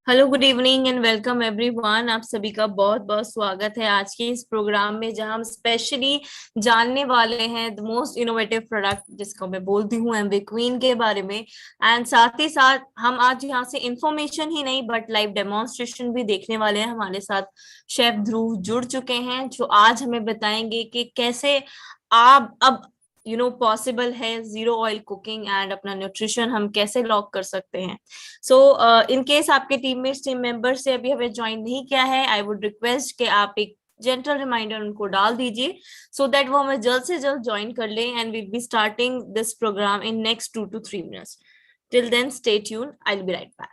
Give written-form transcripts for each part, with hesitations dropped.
Hello, good evening and welcome everyone. आप सभी का बहुत बहुत स्वागत है आज के इस प्रोग्राम में, जहां हम स्पेशली जानने वाले हैं द मोस्ट इनोवेटिव प्रोडक्ट, जिसको मैं बोलती हूँ एमवे क्वीन के बारे में। एंड साथ ही साथ हम आज यहाँ से इंफॉर्मेशन ही नहीं बट लाइव डेमोन्स्ट्रेशन भी देखने वाले हैं। हमारे साथ शेफ ध्रुव जुड़ चुके हैं, जो आज हमें बताएंगे कि कैसे आप अब पॉसिबल है जीरो ऑयल कुकिंग एंड अपना न्यूट्रिशन हम कैसे लॉक कर सकते हैं। सो इन केस आपके टीममेट्स टीम मेंबर से अभी हमें ज्वाइन नहीं किया है, आई वुड रिक्वेस्ट कि आप एक जेंटल रिमाइंडर उनको डाल दीजिए सो दैट वो हमें जल्द से जल्द ज्वाइन कर लें। And will be starting this program in next 2 to 3 minutes. Till then, stay tuned. I'll be right back.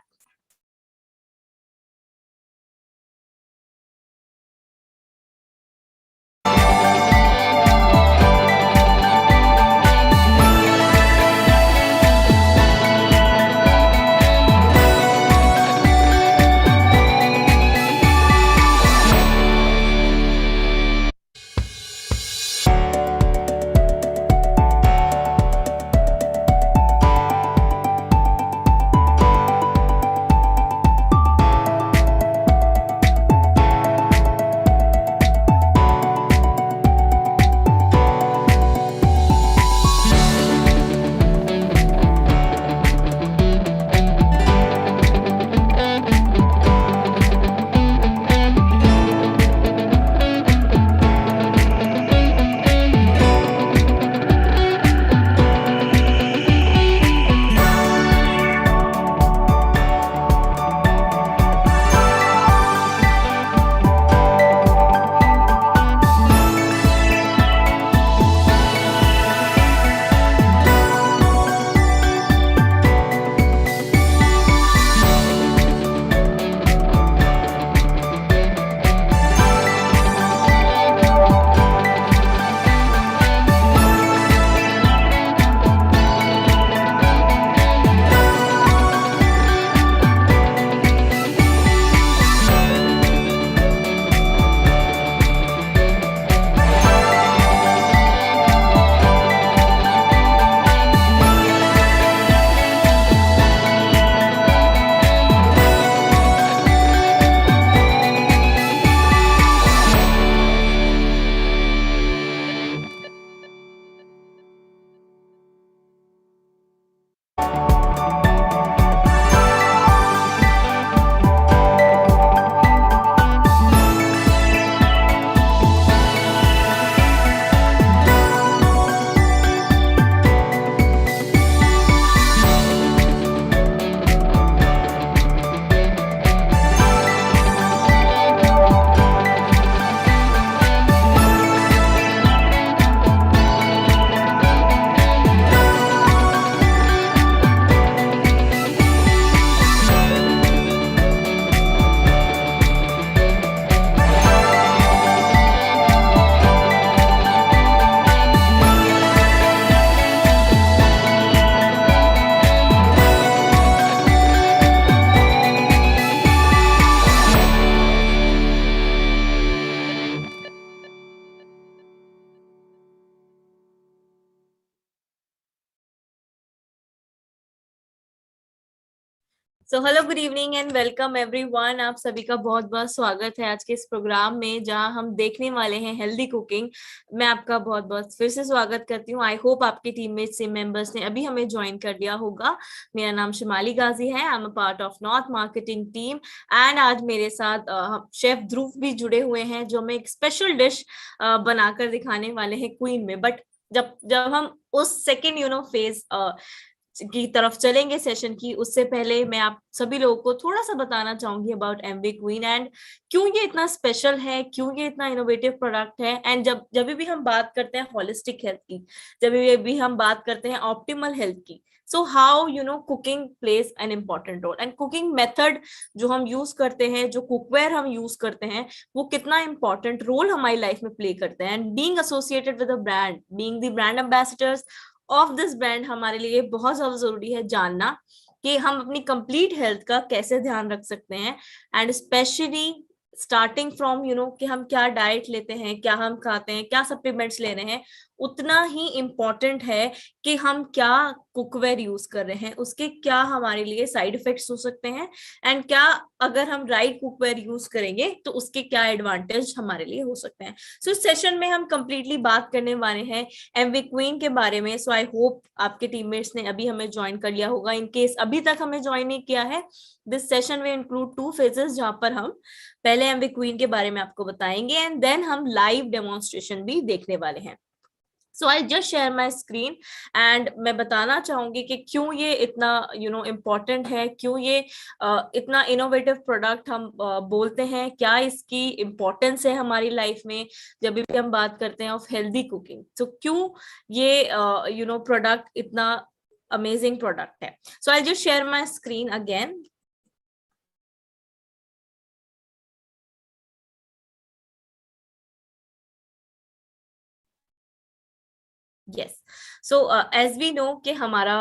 So hello, good evening and welcome everyone. आप सभी का बहुत बहुत स्वागत है आज के इस प्रोग्राम में, जहां हम देखने वाले हैं हेल्दी कुकिंग। मैं आपका बहुत बहुत फिर से स्वागत करती हूं। आई होप आपके टीममेट्स टीम मेंबर्स ने अभी हमें ज्वाइन कर लिया होगा। मेरा नाम शिमाली गाजी है, I am a part of north marketing team. And आज मेरे साथ शेफ ध्रुव भी जुड़े हुए हैं, जो हमें एक स्पेशल डिश बनाकर दिखाने वाले हैं क्वीन में। बट जब जब हम उस सेकेंड फेज की तरफ चलेंगे सेशन की, उससे पहले मैं आप सभी लोगों को थोड़ा सा बताना चाहूंगी अबाउट एमवे क्वीन एंड क्यों ये इतना स्पेशल है, क्यों ये इतना इनोवेटिव प्रोडक्ट है। एंड जब जब भी हम बात करते हैं होलिस्टिक हेल्थ की, जब भी हम बात करते हैं ऑप्टिमल हेल्थ की, so how cooking plays an important role and cooking method जो हम यूज करते हैं, जो कुकवेयर हम यूज करते हैं, वो कितना इंपॉर्टेंट रोल हमारी लाइफ में प्ले करते हैं। And being associated with a brand, being the brand ambassadors of this brand, हमारे लिए बहुत ज्यादा जरूरी है जानना कि हम अपनी कंप्लीट हेल्थ का कैसे ध्यान रख सकते हैं। एंड स्पेशली स्टार्टिंग फ्रॉम कि हम क्या डाइट लेते हैं, क्या हम खाते हैं, क्या सप्लीमेंट्स ले रहे हैं, उतना ही इम्पोर्टेंट है कि हम क्या कुकवेयर यूज कर रहे हैं, उसके क्या हमारे लिए साइड इफेक्ट्स हो सकते हैं, एंड क्या अगर हम राइट कुकवेयर यूज करेंगे तो उसके क्या एडवांटेज हमारे लिए हो सकते हैं। सो इस सेशन में हम कंप्लीटली बात करने वाले हैं एमवी क्वीन के बारे में। सो आई होप आपके टीममेट्स ने अभी हमें ज्वाइन कर लिया होगा। इन केस अभी तक हमें ज्वाइन नहीं किया है, this session will include 2 phases, जहां पर हम पहले एमवी क्वीन के बारे में आपको बताएंगे एंड देन हम लाइव डेमोन्स्ट्रेशन भी देखने वाले हैं। So I just share my screen and मैं बताना चाहूंगी कि क्यों ये इतना इम्पोर्टेंट है, क्यों ये इतना इनोवेटिव प्रोडक्ट हम बोलते हैं, क्या इसकी इम्पोर्टेंस है हमारी लाइफ में जब भी हम बात करते हैं ऑफ हेल्दी कुकिंग। तो क्यों ये प्रोडक्ट इतना अमेजिंग प्रोडक्ट है। So I just share my screen again. Yes, so as we know कि हमारा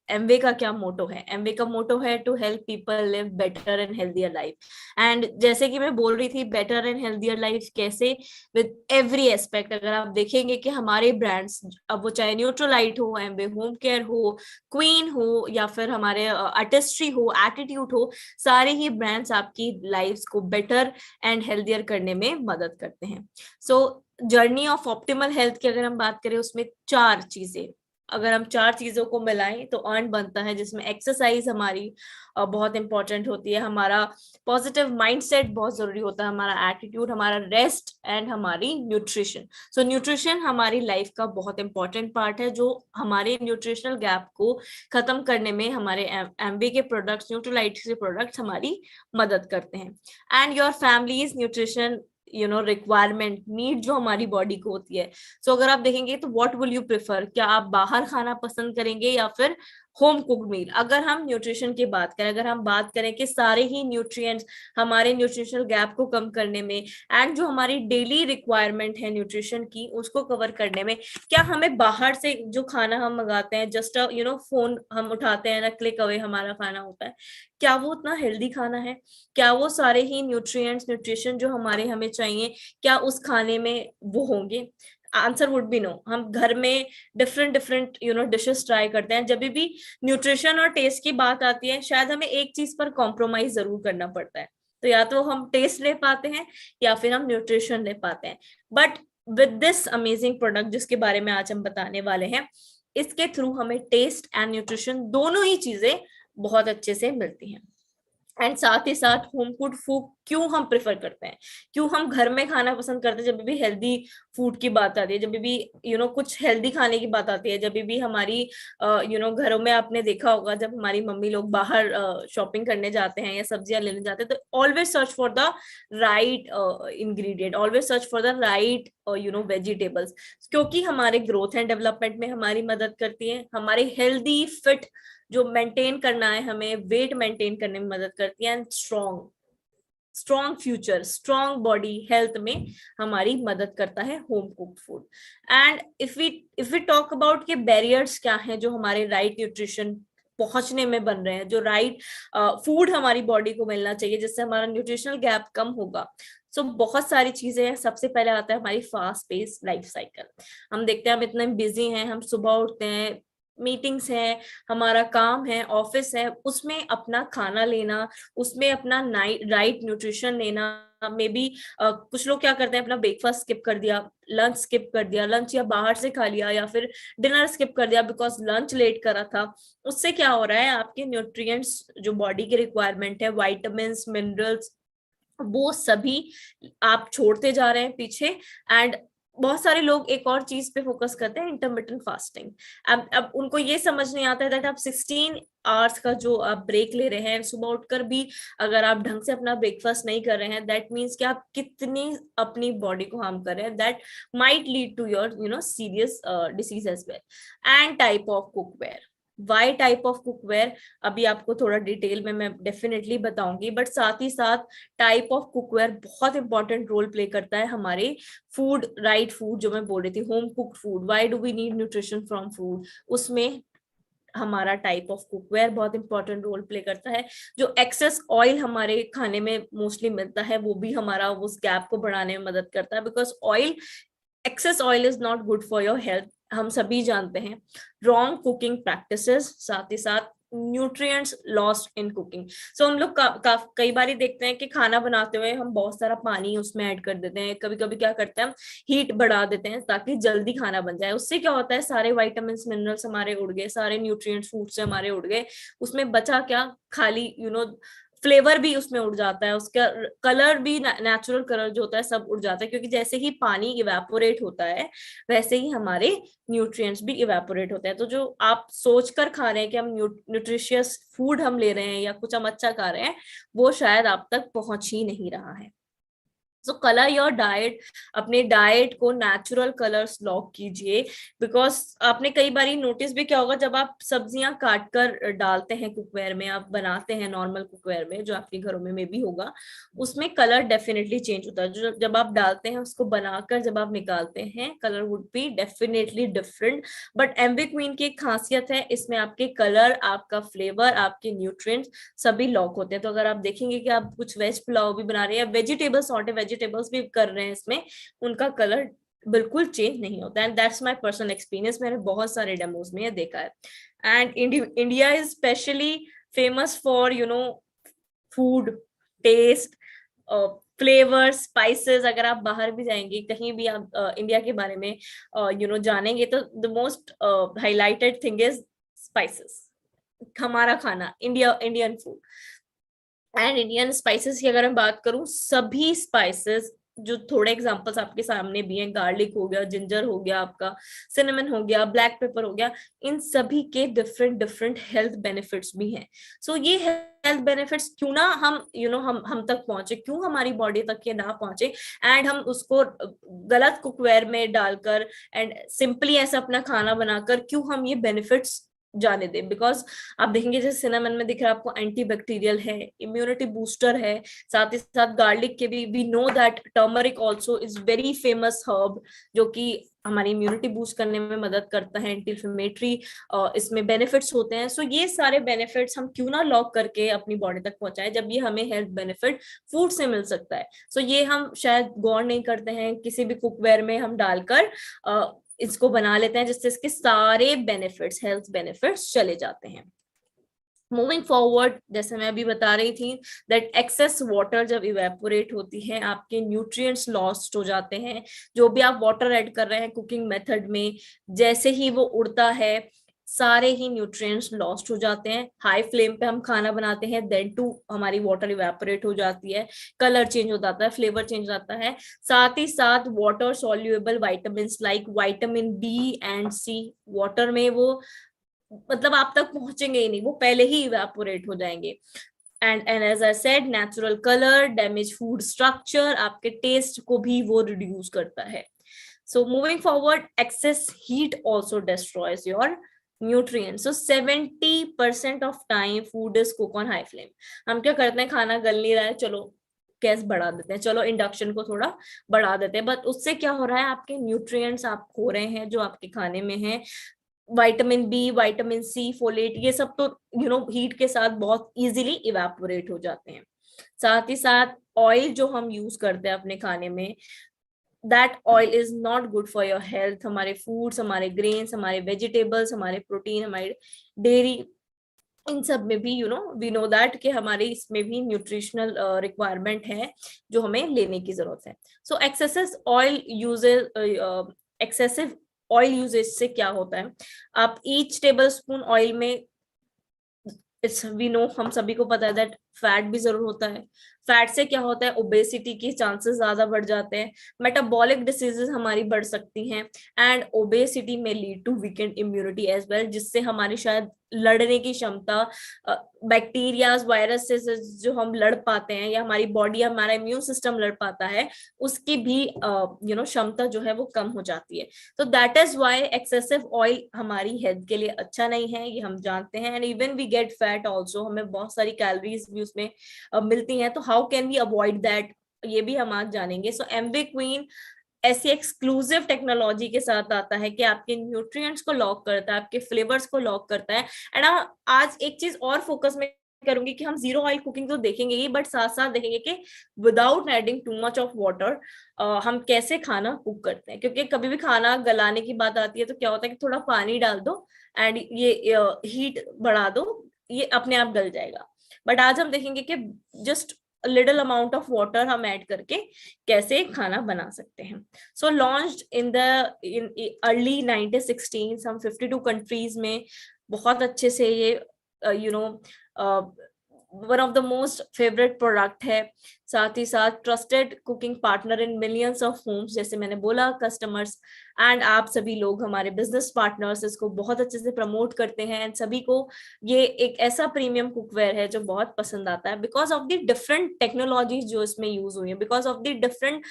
एमवे का क्या मोटो है। एमवे का मोटो है to help people live better and healthier life. And जैसे कि मैं बोल रही थी, बेटर एंड हेल्दियर लाइफ कैसे, विद एवरी एस्पेक्ट। अगर आप देखेंगे कि हमारे ब्रांड्स, अब वो चाहे न्यूट्रोलाइट हो, एमवे होम केयर हो, क्वीन हो, या फिर हमारे आर्टिस्ट्री हो, एटीट्यूड हो, सारे ही ब्रांड्स आपकी लाइफ को बेटर एंड हेल्दियर करने में मदद करते हैं। सो जर्नी ऑफ ऑप्टिमल हेल्थ की अगर हम बात करें, उसमें 4 चीजें, अगर हम 4 चीजों को मिलाएं तो अर्न बनता है, जिसमें एक्सरसाइज हमारी बहुत इंपॉर्टेंट होती है, हमारा पॉजिटिव माइंडसेट बहुत जरूरी होता है, हमारा एटीट्यूड, हमारा रेस्ट एंड हमारी न्यूट्रिशन। सो न्यूट्रिशन हमारी लाइफ का बहुत इंपॉर्टेंट पार्ट है, जो हमारे न्यूट्रिशनल गैप को खत्म करने में हमारे एमवी के प्रोडक्ट्स, न्यूट्रोलाइट के प्रोडक्ट्स हमारी मदद करते हैं। And your families nutrition requirement, need जो हमारी बॉडी को होती है। सो अगर आप देखेंगे तो व्हाट विल यू प्रेफर, क्या आप बाहर खाना पसंद करेंगे या फिर होम कुक मील। अगर हम न्यूट्रिशन की बात करें, अगर हम बात करें कि सारे ही न्यूट्रिएंट्स हमारे न्यूट्रिशनल गैप को कम करने में एंड जो हमारी डेली रिक्वायरमेंट है न्यूट्रिशन की, उसको कवर करने में, क्या हमें बाहर से जो खाना हम मंगाते हैं, जस्ट फोन हम उठाते हैं ना, क्लिक अवे हमारा खाना होता है, क्या वो उतना हेल्दी खाना है? क्या वो सारे ही न्यूट्रिएंट्स, न्यूट्रिशन जो हमारे हमें चाहिए, क्या उस खाने में वो होंगे? Answer would be no. हम घर में डिफरेंट डिफरेंट डिशेस ट्राई करते हैं, जब भी न्यूट्रिशन और टेस्ट की बात आती है, शायद हमें एक चीज पर कॉम्प्रोमाइज जरूर करना पड़ता है। तो या तो हम टेस्ट ले पाते हैं या फिर हम न्यूट्रिशन ले पाते हैं। But with this amazing product जिसके बारे में आज हम बताने वाले हैं, इसके थ्रू हमें टेस्ट एंड न्यूट्रिशन दोनों ही चीजें बहुत अच्छे से मिलती हैं। एंड साथ ही साथ होम कुड फूड क्यों हम प्रेफर करते हैं, क्यों हम घर में खाना पसंद करते हैं, जब भी हेल्दी फूड की बात आती है, जब भी कुछ हेल्दी खाने की बात आती है, जब भी हमारी घरों में आपने देखा होगा, जब हमारी मम्मी लोग बाहर शॉपिंग करने जाते हैं या सब्जियां लेने जाते हैं, तो always search for the right ingredient, always search for the right vegetables, क्योंकि हमारे ग्रोथ एंड डेवलपमेंट में हमारी मदद करती है, हमारे हेल्दी फिट जो मेंटेन करना है, हमें वेट मेंटेन करने में मदद करती है, and strong strong future, strong body health में हमारी मदद करता है home cooked food. And if we talk about के बैरियर्स क्या हैं जो हमारे राइट न्यूट्रिशन पहुंचने में बन रहे हैं, जो राइट फूड हमारी बॉडी को मिलना चाहिए जिससे हमारा न्यूट्रिशनल गैप कम होगा। सो बहुत सारी चीजें हैं। सबसे पहले आता है हमारी फास्ट पेस लाइफ साइकिल। हम देखते हैं हम इतने बिजी हैं, हम सुबह उठते हैं, मीटिंग्स है, हमारा काम है, ऑफिस है, उसमें अपना खाना लेना, उसमें अपना राइट न्यूट्रिशन लेना, मे बी कुछ लोग क्या करते हैं, अपना ब्रेकफास्ट स्किप कर दिया, लंच स्किप कर दिया, लंच या बाहर से खा लिया, या फिर डिनर स्किप कर दिया बिकॉज लंच लेट करा था। उससे क्या हो रहा है, आपके न्यूट्रिएंट्स जो बॉडी की रिक्वायरमेंट है, वाइटामिन मिनरल्स, वो सभी आप छोड़ते जा रहे हैं पीछे। एंड बहुत सारे लोग एक और चीज पे फोकस करते हैं, इंटरमिटेंट फास्टिंग। अब उनको ये समझ नहीं आता है दैट आप 16 आवर्स का जो आप ब्रेक ले रहे हैं, सुबह उठकर भी अगर आप ढंग से अपना ब्रेकफास्ट नहीं कर रहे हैं, दैट मीन्स कि आप कितनी अपनी बॉडी को हार्म कर रहे हैं, that might lead to your serious disease as well. And type of cookware, why type of cookware, अभी आपको थोड़ा डिटेल में मैं डेफिनेटली बताऊंगी, बट साथ ही साथ टाइप ऑफ कुकवेयर बहुत इंपॉर्टेंट रोल प्ले करता है हमारे फूड, राइट फूड जो मैं बोल रही थी, home cooked food, why do we need nutrition from food, उसमें हमारा टाइप ऑफ कुकवेयर बहुत इंपॉर्टेंट रोल प्ले करता है। जो एक्सेस ऑयल हमारे खाने में मोस्टली मिलता है वो भी हमारा उस गैप को बढ़ाने में मदद करता है, because oil, excess oil is not good for your health, हम सभी जानते हैं। रॉन्ग कुकिंग प्रैक्टिसेस, साथ ही साथ न्यूट्रिएंट्स लॉस्ट इन कुकिंग। सो हम लोग कई बार देखते हैं कि खाना बनाते हुए हम बहुत सारा पानी उसमें ऐड कर देते हैं, कभी कभी क्या करते हैं हम हीट बढ़ा देते हैं ताकि जल्दी खाना बन जाए। उससे क्या होता है, सारे वाइटामिन मिनरल्स हमारे उड़ गए, सारे न्यूट्रिएंट्स फूड से हमारे उड़ गए, उसमें बचा क्या, खाली फ्लेवर भी उसमें उड़ जाता है, उसका कलर भी, नेचुरल कलर जो होता है सब उड़ जाता है, क्योंकि जैसे ही पानी इवेपोरेट होता है वैसे ही हमारे न्यूट्रिएंट्स भी इवेपोरेट होते हैं। तो जो आप सोच कर खा रहे हैं कि हम न्यूट्रिशियस फूड हम ले रहे हैं या कुछ हम अच्छा खा रहे हैं, वो शायद आप तक पहुंच ही नहीं रहा है। सो कलर योर डाइट, अपने डाइट को नेचुरल कलर्स लॉक कीजिए, बिकॉज आपने कई बार नोटिस भी क्या होगा, जब आप सब्जियां काट कर डालते हैं कुकवेयर में, आप बनाते हैं नॉर्मल कुकवेयर में जो आपके घरों में भी होगा, उसमें कलर डेफिनेटली चेंज होता है। जो जब आप डालते हैं उसको बनाकर जब आप निकालते हैं, colour would be definitely different. But Amway Queen की एक खासियत है, इसमें आपके कलर, आपका फ्लेवर, आपके न्यूट्रिएंट्स सभी लॉक होते हैं। तो अगर आप देखेंगे कि आप कुछ वेज पुलाव भी बना रहे हैं, वेजिटेबल सॉटे वेजिटेबल्स भी कर रहे हैं इसमें, उनका कलर बिल्कुल चेंज नहीं होता है। And that's my personal experience, मैंने बहुत सारे डेमोज में ये देखा है। And India is specially famous for food, taste, flavour, spices. अगर आप बाहर भी जाएंगे, कहीं भी आप इंडिया के बारे में जानेंगे, तो the most highlighted thing is spices. हमारा खाना, Indian food and Indian spices की अगर मैं बात करूं, सभी स्पाइसेस, जो थोड़े एग्जांपल्स आपके सामने भी हैं, गार्लिक हो गया, जिंजर हो गया, आपका सिनेमन हो गया, ब्लैक पेपर हो गया, इन सभी के डिफरेंट डिफरेंट हेल्थ बेनिफिट्स भी हैं। सो ये हेल्थ बेनिफिट्स क्यों ना हम तक पहुंचे, क्यों हमारी बॉडी तक ये ना पहुंचे, एंड हम उसको गलत कुकवेयर में डालकर एंड सिंपली ऐसा अपना खाना बनाकर क्यों हम ये बेनिफिट्स जाने दें। बिकॉज आप देखेंगे जैसे सिनेमन में दिख रहा है आपको, एंटी बैक्टीरियल है, इम्यूनिटी बूस्टर है, साथ ही साथ गार्लिक के भी we know that turmeric also is very famous herb, जो कि हमारी इम्यूनिटी बूस्ट करने में मदद करता है, एंटी इन्फ्लेमेटरी इसमें बेनिफिट्स होते हैं। सो ये सारे बेनिफिट्स हम क्यों ना लॉक करके अपनी बॉडी तक पहुंचाए, जब ये हमें हेल्थ बेनिफिट फूड से मिल सकता है। सो ये हम शायद गौर नहीं करते हैं, किसी भी कुकवेयर में हम डालकर इसको बना लेते हैं, जिससे इसके सारे बेनिफिट्स, हेल्थ बेनिफिट्स चले जाते हैं। मूविंग फॉरवर्ड, जैसे मैं अभी बता रही थी, दैट एक्सेस वाटर जब इवेपोरेट होती है, आपके न्यूट्रिएंट्स लॉस्ट हो जाते हैं। जो भी आप वाटर ऐड कर रहे हैं कुकिंग मेथड में, जैसे ही वो उड़ता है, सारे ही न्यूट्रिएंट्स लॉस्ट हो जाते हैं। हाई फ्लेम पे हम खाना बनाते हैं, देन टू हमारी वाटर इवेपोरेट हो जाती है, कलर चेंज हो जाता है, फ्लेवर चेंज हो जाता है। साथ ही साथ water soluble vitamin like vitamin B and C, water में वो मतलब आप तक पहुंचेंगे ही नहीं, वो पहले ही इवेपोरेट हो जाएंगे। And as I said, natural colour damage food structure, आपके टेस्ट को भी वो रिड्यूस करता है। So moving forward, excess heat also destroys your nutrients. So 70% of time food is cook on high flame. हम क्या करते हैं, खाना गल नहीं रहा है, चलो गैस बढ़ा देते हैं, चलो इंडक्शन को थोड़ा बढ़ा देते हैं, बट उससे क्या हो रहा है, आपके न्यूट्रिएंट्स आप खो रहे हैं जो आपके खाने में है। Vitamin B, vitamin C, folate, ये सब तो हीट के साथ बहुत इजीली इवेपोरेट हो जाते हैं। साथ ही साथ ऑयल जो हम यूज करते हैं अपने खाने में, that oil is not good for your health. हमारे फूड्स, हमारे ग्रेन्स, हमारे वेजिटेबल्स, हमारे प्रोटीन, हमारे डेयरी, इन सब में भी वी नो दैट कि हमारे इसमें भी न्यूट्रिशनल रिक्वायरमेंट है जो हमें लेने की जरूरत है। सो एक्सेसिव ऑयल यूजेज से क्या होता है, आप ईच टेबल स्पून ऑयल में, इट्स वी नो, हम सभी को पता है दैट फैट भी जरूर होता है। फैट से क्या होता है, ओबेसिटी के चांसेस ज्यादा बढ़ जाते हैं, मेटाबॉलिक डिसीजेस हमारी बढ़ सकती हैं, एंड ओबेसिटी में lead to weakened immunity as well, जिससे हमारी शायद लड़ने की क्षमता, बैक्टीरियाज, वायरस से जो हम लड़ पाते हैं, या हमारी बॉडी, हमारा इम्यून सिस्टम लड़ पाता है, उसकी भी क्षमता जो है वो कम हो जाती है। तो that is why excessive oil हमारी हेल्थ के लिए अच्छा नहीं है, ये हम जानते हैं। And even we get fat also, हमें बहुत सारी कैलोरीज भी उसमें मिलती हैं। तो how can we avoid that, ये भी हम आज जानेंगे। सो एमवी क्वीन ऐसी एक्सक्लूसिव टेक्नोलॉजी के साथ आता है कि आपके न्यूट्रिएंट्स को लॉक करता है, आपके फ्लेवर्स को लॉक करता है। एंड आज एक चीज और फोकस में करूंगी कि हम जीरो ऑयल कुकिंग तो देखेंगे ही, बट साथ साथ देखेंगे कि without adding too much of water हम कैसे खाना कुक करते हैं। क्योंकि कभी भी खाना गलाने की बात आती है तो क्या होता है कि थोड़ा पानी डाल दो एंड ये हीट बढ़ा दो, ये अपने आप गल जाएगा। बट आज हम देखेंगे कि just little amount of water हम ऐड करके कैसे खाना बना सकते हैं। सो लॉन्च्ड इन अर्ली 1916 हम 52 कंट्रीज में बहुत अच्छे से ये one of the most favourite product है। साथ ही साथ trusted cooking partner in millions of homes, जैसे मैंने बोला कस्टमर्स एंड आप सभी लोग हमारे बिजनेस पार्टनर्स इसको बहुत अच्छे से प्रमोट करते हैं एंड सभी को ये एक ऐसा प्रीमियम कुकवेयर है जो बहुत पसंद आता है because of the different technologies जो इसमें यूज हुई है, because of the different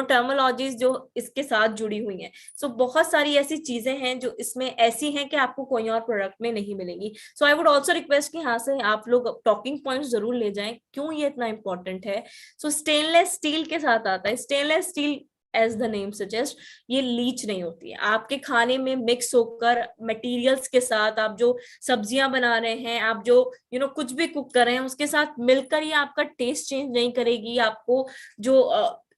terminologies जो इसके साथ जुड़ी हुई हैं। सो बहुत सारी ऐसी चीजें हैं जो इसमें ऐसी हैं कि आपको कोई और प्रोडक्ट में नहीं मिलेंगी। सो आई वुड ऑल्सो रिक्वेस्ट कि यहाँ से आप लोग टॉकिंग पॉइंट्स जरूर ले जाएं क्यों ये इतना इंपॉर्टेंट है। सो स्टेनलेस स्टील के साथ आता है। Stainless steel as the name suggest ये लीच नहीं होती है, आपके खाने में मिक्स होकर मटेरियल्स के साथ आप जो सब्जियां बना रहे हैं, आप जो कुछ भी कुक कर रहे हैं उसके साथ मिलकर ये आपका टेस्ट चेंज नहीं करेगी। आपको जो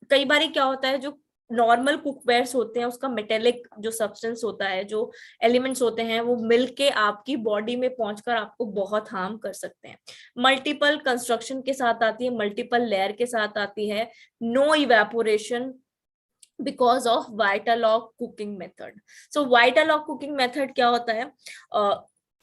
कई बार क्या होता है, जो नॉर्मल कुकवेयर्स होते हैं उसका मेटेलिक जो सब्सटेंस होता है, जो एलिमेंट्स होते हैं, वो मिलके आपकी बॉडी में पहुंचकर आपको बहुत हार्म कर सकते हैं। मल्टीपल कंस्ट्रक्शन के साथ आती है, मल्टीपल लेयर के साथ आती है, no evaporation because of Vitalock cooking method. So Vitalock cooking method क्या होता है,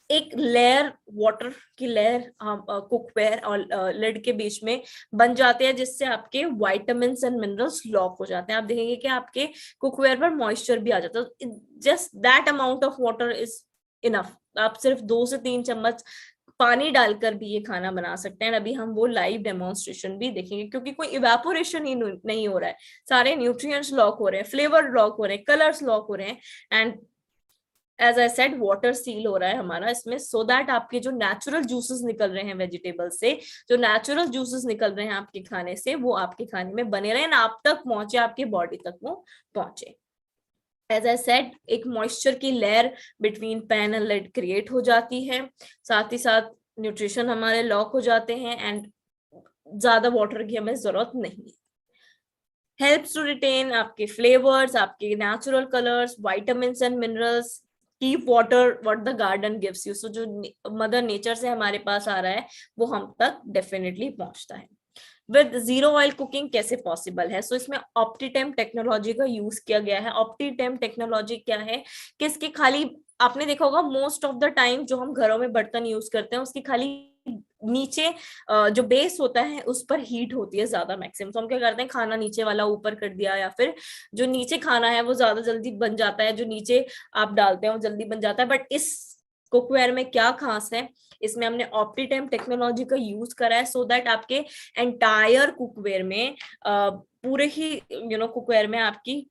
एक लेयर वाटर की लेयर कुकवेयर और लिड के बीच में बन जाते हैं जिससे आपके विटामिन्स एंड मिनरल्स लॉक हो जाते हैं। आप देखेंगे कि आपके कुकवेयर पर मॉइस्चर भी आ जाता है, just that amount of water is enough. आप सिर्फ 2 से 3 चम्मच पानी डालकर भी ये खाना बना सकते हैं। अभी हम वो लाइव डेमोन्स्ट्रेशन भी देखेंगे क्योंकि कोई इवेपोरेशन ही नहीं हो रहा है, सारे न्यूट्रिएंट्स लॉक हो रहे हैं, फ्लेवर लॉक हो रहे हैं, कलर्स लॉक हो रहे हैं and as I said water seal हो रहा है हमारा इसमें, सो दैट आपके जो नेचुरल जूसेस निकल रहे हैं वेजिटेबल से, जो नेचुरल जूसेस निकल रहे हैं आपके खाने से, वो आपके खाने में बने रहे, आप तक पहुंचे, आपकी बॉडी तक वो पहुंचे। एज आई सेड एक मॉइस्चर की layer between pan and lid create हो जाती है, साथ ही साथ न्यूट्रिशन हमारे लॉक हो जाते हैं एंड ज्यादा वाटर की हमें जरूरत नहीं। हेल्प्स टू रिटेन आपके फ्लेवर्स, आपके natural colours, vitamins and minerals, keep water what the garden gives you. So जो मदर नेचर से हमारे पास आ रहा है वो हम तक डेफिनेटली पहुंचता है। विद जीरो ऑयल कुकिंग कैसे पॉसिबल है? सो इसमें ऑप्टीटेम टेक्नोलॉजी का यूज किया गया है। ऑप्टीटेम टेक्नोलॉजी क्या है कि इसके खाली आपने देखा होगा मोस्ट ऑफ द टाइम जो हम घरों में बर्तन यूज करते हैं उसकी खाली नीचे जो बेस होता है उस पर हीट होती है ज्यादा मैक्सिमम। तो हम क्या करते हैं, खाना नीचे वाला ऊपर कर दिया, या फिर जो नीचे खाना है वो ज्यादा जल्दी बन जाता है, जो नीचे आप डालते हैं वो जल्दी बन जाता है। बट इस कुकवेयर में क्या खास है, इसमें हमने ऑप्टीटेम टेक्नोलॉजी का यूज करा है सो दैट आपके एंटायर कुकवेयर में पूरे ही कुकवेयर में आपकी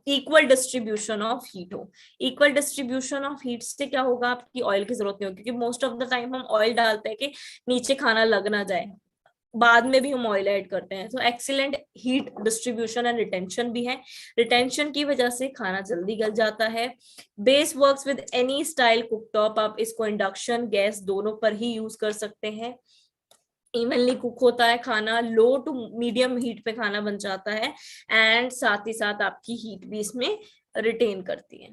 इक्वल डिस्ट्रीब्यूशन ऑफ हीट हो। इक्वल डिस्ट्रीब्यूशन ऑफ हीट से क्या होगा, आपकी ऑयल की जरूरत नहीं होगी, क्योंकि मोस्ट ऑफ द टाइम हम ऑयल डालते हैं कि नीचे खाना लग ना जाए, बाद में भी हम ऑयल ऐड करते हैं। तो excellent heat distribution and retention भी है। रिटेंशन की वजह से खाना जल्दी गल जाता है। Base works with any style cooktop, आप इसको इंडक्शन गैस दोनों पर ही यूज कर सकते हैं। इवनली कुक होता है खाना, लो टू मीडियम हीट पे खाना बन जाता है एंड साथ ही साथ आपकी हीट भी इसमें रिटेन करती है।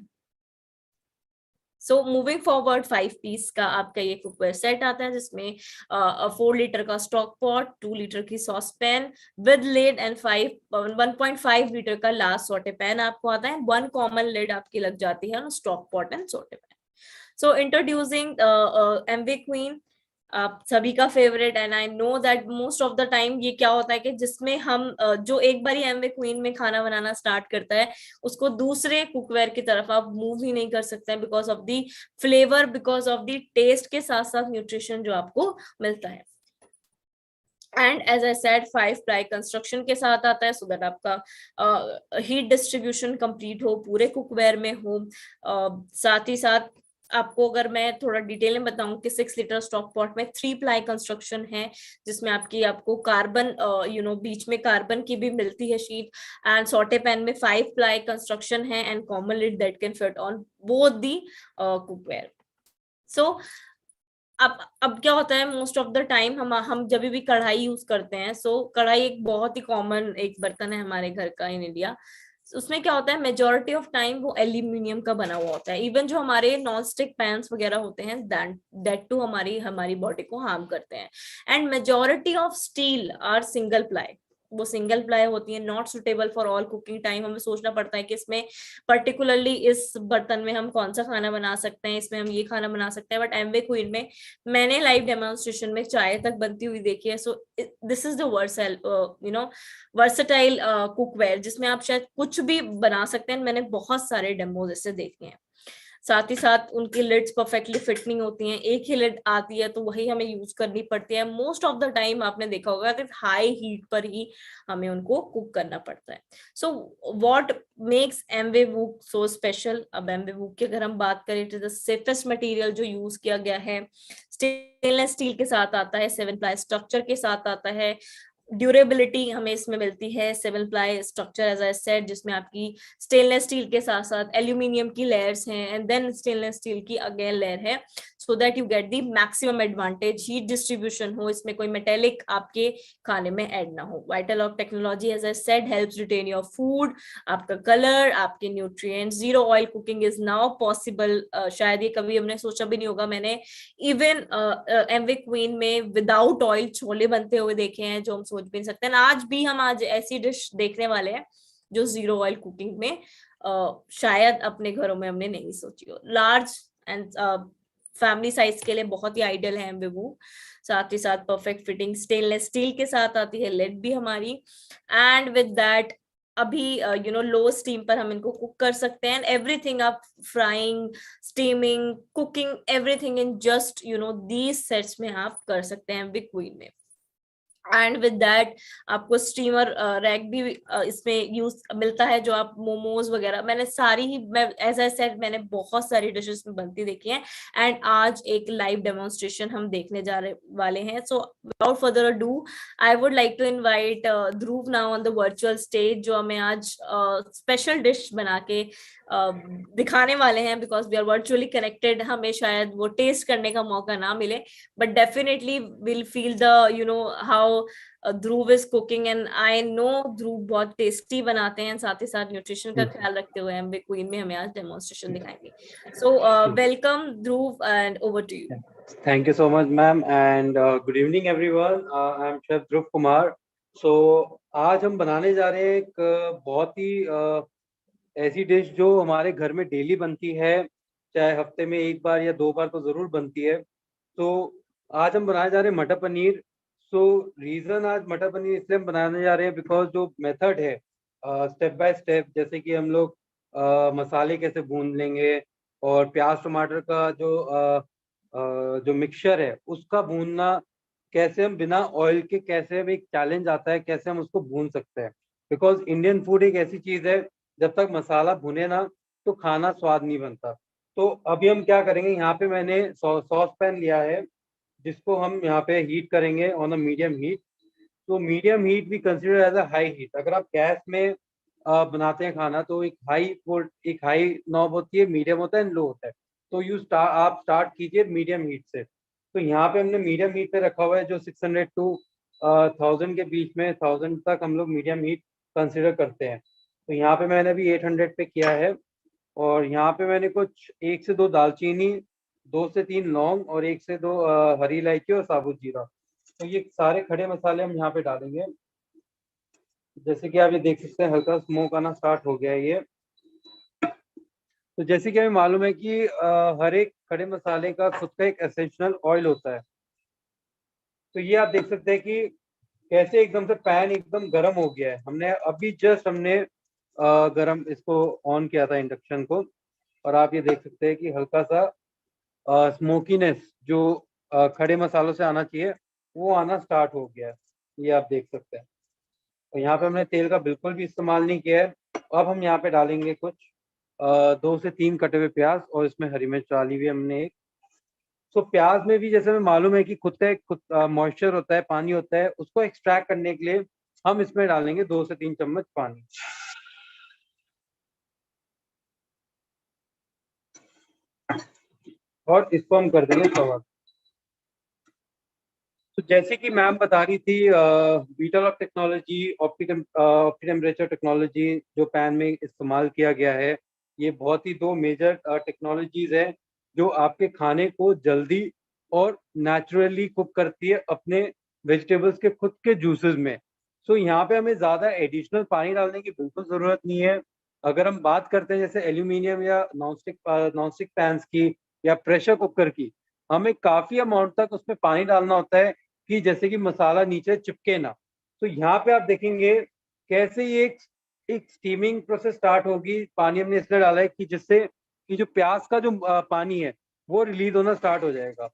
सो मूविंग फॉरवर्ड 5 पीस का आपका ये कुकवेयर सेट आता है जिसमें 4 लीटर का स्टॉक पॉट, 2 लीटर की sauce pan with lid and 1.5 litre का लास्ट सोटे पैन आपको आता है। 1 कॉमन लिड आपकी लग जाती है stock pot and saute pan. So introducing Amway Queen, आप सभी का favourite, and I know that most of the time ये क्या होता है कि जिसमें हम जो एक बार एमवे क्वीन में खाना बनाना स्टार्ट करता है उसको दूसरे कुकवेयर की तरफ आप मूव ही नहीं कर सकते हैं because of the flavour, because of the taste के साथ साथ न्यूट्रिशन जो आपको मिलता है। And as I said 5 ply construction के साथ आता है सो दैट आपका हीट डिस्ट्रीब्यूशन कंप्लीट हो, पूरे कुकवेयर में हो। साथ ही साथ आपको अगर मैं थोड़ा डिटेल में बताऊं कि 6 लीटर स्टॉक पॉट में 3 प्लाई कंस्ट्रक्शन है, जिसमें आपको कार्बन बीच में कार्बन की भी मिलती है शीट, एंड सॉटे पैन में 5 प्लाई कंस्ट्रक्शन है, and common lid that can fit on both the cookware. So अब क्या होता है, मोस्ट ऑफ द टाइम हम जब भी कढ़ाई यूज करते हैं, सो कढ़ाई एक बहुत ही कॉमन एक बर्तन है हमारे घर का इन इंडिया। उसमें क्या होता है, मेजोरिटी ऑफ टाइम वो एल्यूमिनियम का बना हुआ होता है। इवन जो हमारे नॉन स्टिक पैन्स वगैरह होते हैं, दैट टू हमारी हमारी बॉडी को हार्म करते हैं। And majority of steel are single ply, वो सिंगल प्लाई होती है, not suitable for all cooking time. हमें सोचना पड़ता है कि इसमें पर्टिकुलरली इस बर्तन में हम कौन सा खाना बना सकते हैं, इसमें हम ये खाना बना सकते हैं। बट एमवे क्वीन में मैंने लाइव डेमोन्स्ट्रेशन में चाय तक बनती हुई देखी है। सो this is the Vercel versatile cookware, जिसमें आप शायद कुछ भी बना सकते हैं। मैंने बहुत सारे डेमोज इससे देखे हैं। साथ ही साथ उनकी लिड्स परफेक्टली फिट नहीं होती हैं, एक ही लिड आती है तो वही हमें यूज करनी पड़ती है। मोस्ट ऑफ द टाइम आपने देखा होगा कि हाई हीट पर ही हमें उनको कुक करना पड़ता है। So what makes Amway VOOC so special? अब एमवे वूक की अगर हम बात करें, it is the safest material जो यूज किया गया है। स्टेनलेस स्टील के साथ आता है, 7 प्लाई स्ट्रक्चर के साथ आता है। ड्यूरेबिलिटी हमें इसमें मिलती है, 7 ply structure as I said, जिसमें आपकी स्टेनलेस स्टील के साथ साथ एल्यूमिनियम की लेयर्स हैं, एंड देन स्टेनलेस स्टील की अगेन लेयर है, so that you get the maximum advantage, heat distribution हो, इसमें कोई मेटेलिक आपके खाने में ऐड ना हो। Vital of technology as I said helps retain your food, आपका कलर, आपके nutrients. Zero oil cooking is now possible. शायद ये कभी हमने सोचा भी नहीं होगा। मैंने इवन एमवे क्वीन में विदाउट ऑयल छोले बनते हुए देखे हैं, जो हम सोच भी नहीं सकते। आज ऐसी डिश देखने वाले हैं जो जीरो ऑयल कुकिंग में शायद अपने घरों में हमने नहीं सोची हो। लार्ज एंड फैमिली साइज के लिए बहुत ही आइडियल है एमवे वो। साथ ही साथ परफेक्ट फिटिंग स्टेनलेस स्टील के साथ आती है, लेड भी हमारी। एंड विद दैट अभी लो स्टीम पर हम इनको कुक कर सकते हैं। एवरीथिंग आप frying, steaming, cooking, everything in just these sets में आप कर सकते हैं बिग क्वीन में। एंड विद दैट आपको स्टीमर रैक भी इसमें यूज मिलता है, जो आप मोमोज वगैरह, मैं एज आई सेड मैंने बहुत सारी डिशेस में बनती देखी हैं। एंड आज एक लाइव डेमोन्स्ट्रेशन हम देखने जा रहे वाले हैं। So without further ado, I would like to invite Dhruv now on the virtual stage, जो हमें आज स्पेशल डिश बना के दिखाने वाले हैं। Because we are virtually connected, हमें शायद वो टेस्ट करने का मौका ना मिले, but definitely we'll feel the how Dhruv is cooking. And I know Dhruv बहुत टेस्टी बनाते हैं, साथ ही साथ न्यूट्रिशन का ख्याल रखते हुए एमवे क्वीन में हमें आज डेमोन्स्ट्रेशन दिखाएंगे। So welcome Dhruv and over to you. Thank you so much, ma'am, and good evening, everyone. I'm Chef Dhruv Kumar. So, आज हम बनाने जा रहे हैं एक बहुत ही ऐसी डिश जो हमारे घर में डेली बनती है, चाहे हफ्ते में एक बार या 2 बार तो ज़रूर बनती है। तो आज हम बनाने जा रहे हैं मटर पनीर। सो रीज़न आज मटर पनीर इसलिए हम बनाने जा रहे हैं बिकॉज जो मेथड है स्टेप बाय स्टेप, जैसे कि हम लोग मसाले कैसे भून लेंगे और प्याज टमाटर का जो मिक्सचर है उसका भूनना कैसे हम बिना ऑयल के, कैसे हम, एक चैलेंज आता है कैसे हम उसको भून सकते हैं। बिकॉज इंडियन फूड एक ऐसी चीज़ है, जब तक मसाला भुने ना तो खाना स्वाद नहीं बनता। तो अभी हम क्या करेंगे, यहाँ पे मैंने सॉस पैन लिया है, जिसको हम यहाँ पे हीट करेंगे ऑन अ मीडियम हीट। तो मीडियम हीट भी consider as a high heat. अगर आप गैस में बनाते हैं खाना तो एक हाई नॉब होती है, मीडियम होता है, लो होता है। तो आप स्टार्ट कीजिए मीडियम हीट से। तो यहाँ पे हमने मीडियम हीट पे रखा हुआ है, जो 600 टू 1000 के बीच में, 1000 तक हम लोग मीडियम हीट कंसिडर करते हैं। तो यहाँ पे मैंने अभी 800 पे किया है, और यहाँ पे मैंने कुछ 1 से 2 दालचीनी, 2 से 3 लौंग और 1 से 2 हरी इलायची और साबुत जीरा। तो ये सारे खड़े मसाले हम यहाँ पे डालेंगे। जैसे कि आप ये देख सकते हैं, हल्का स्मोक आना स्टार्ट हो गया है ये। तो जैसे कि हमें मालूम है कि हर एक खड़े मसाले का खुद का एक एसेंशियल ऑयल होता है। तो ये आप देख सकते हैं कि कैसे एकदम से पैन एकदम गर्म हो गया है। हमने गरम इसको ऑन किया था, इंडक्शन को, और आप ये देख सकते हैं कि हल्का सा स्मोकीनेस जो खड़े मसालों से आना चाहिए वो आना स्टार्ट हो गया है, ये आप देख सकते हैं। तो यहाँ पे हमने तेल का बिल्कुल भी इस्तेमाल नहीं किया है। अब हम यहाँ पे डालेंगे कुछ 2 से 3 कटे हुए प्याज और इसमें हरी मिर्च डाली हुई हमने एक। तो प्याज में भी जैसे हमें मालूम है कि खुद का एक मॉइस्चर होता है, पानी होता है, उसको एक्सट्रैक्ट करने के लिए हम इसमें डालेंगे 2 से 3 चम्मच पानी। और इसको हम कर देंगे कवर। तो जैसे कि मैम बता रही थी, beta lock technology, opti temperature technology जो पैन में इस्तेमाल किया गया है, ये बहुत ही 2 मेजर टेक्नोलॉजीज है जो आपके खाने को जल्दी और नेचुरली कुक करती है अपने वेजिटेबल्स के खुद के जूसेस में। सो यहाँ पे हमें ज़्यादा एडिशनल पानी डालने की बिल्कुल ज़रूरत नहीं है। अगर हम बात करते हैं जैसे एल्यूमिनियम या नॉनस्टिक पैंस की या प्रेशर कुकर की, हमें काफ़ी अमाउंट तक उसमें पानी डालना होता है कि जैसे कि मसाला नीचे चिपके ना। तो यहाँ पे आप देखेंगे कैसे ये एक स्टीमिंग प्रोसेस स्टार्ट होगी। पानी हमने इसलिए डाला है कि जिससे कि जो प्याज का जो पानी है वो रिलीज होना स्टार्ट हो जाएगा।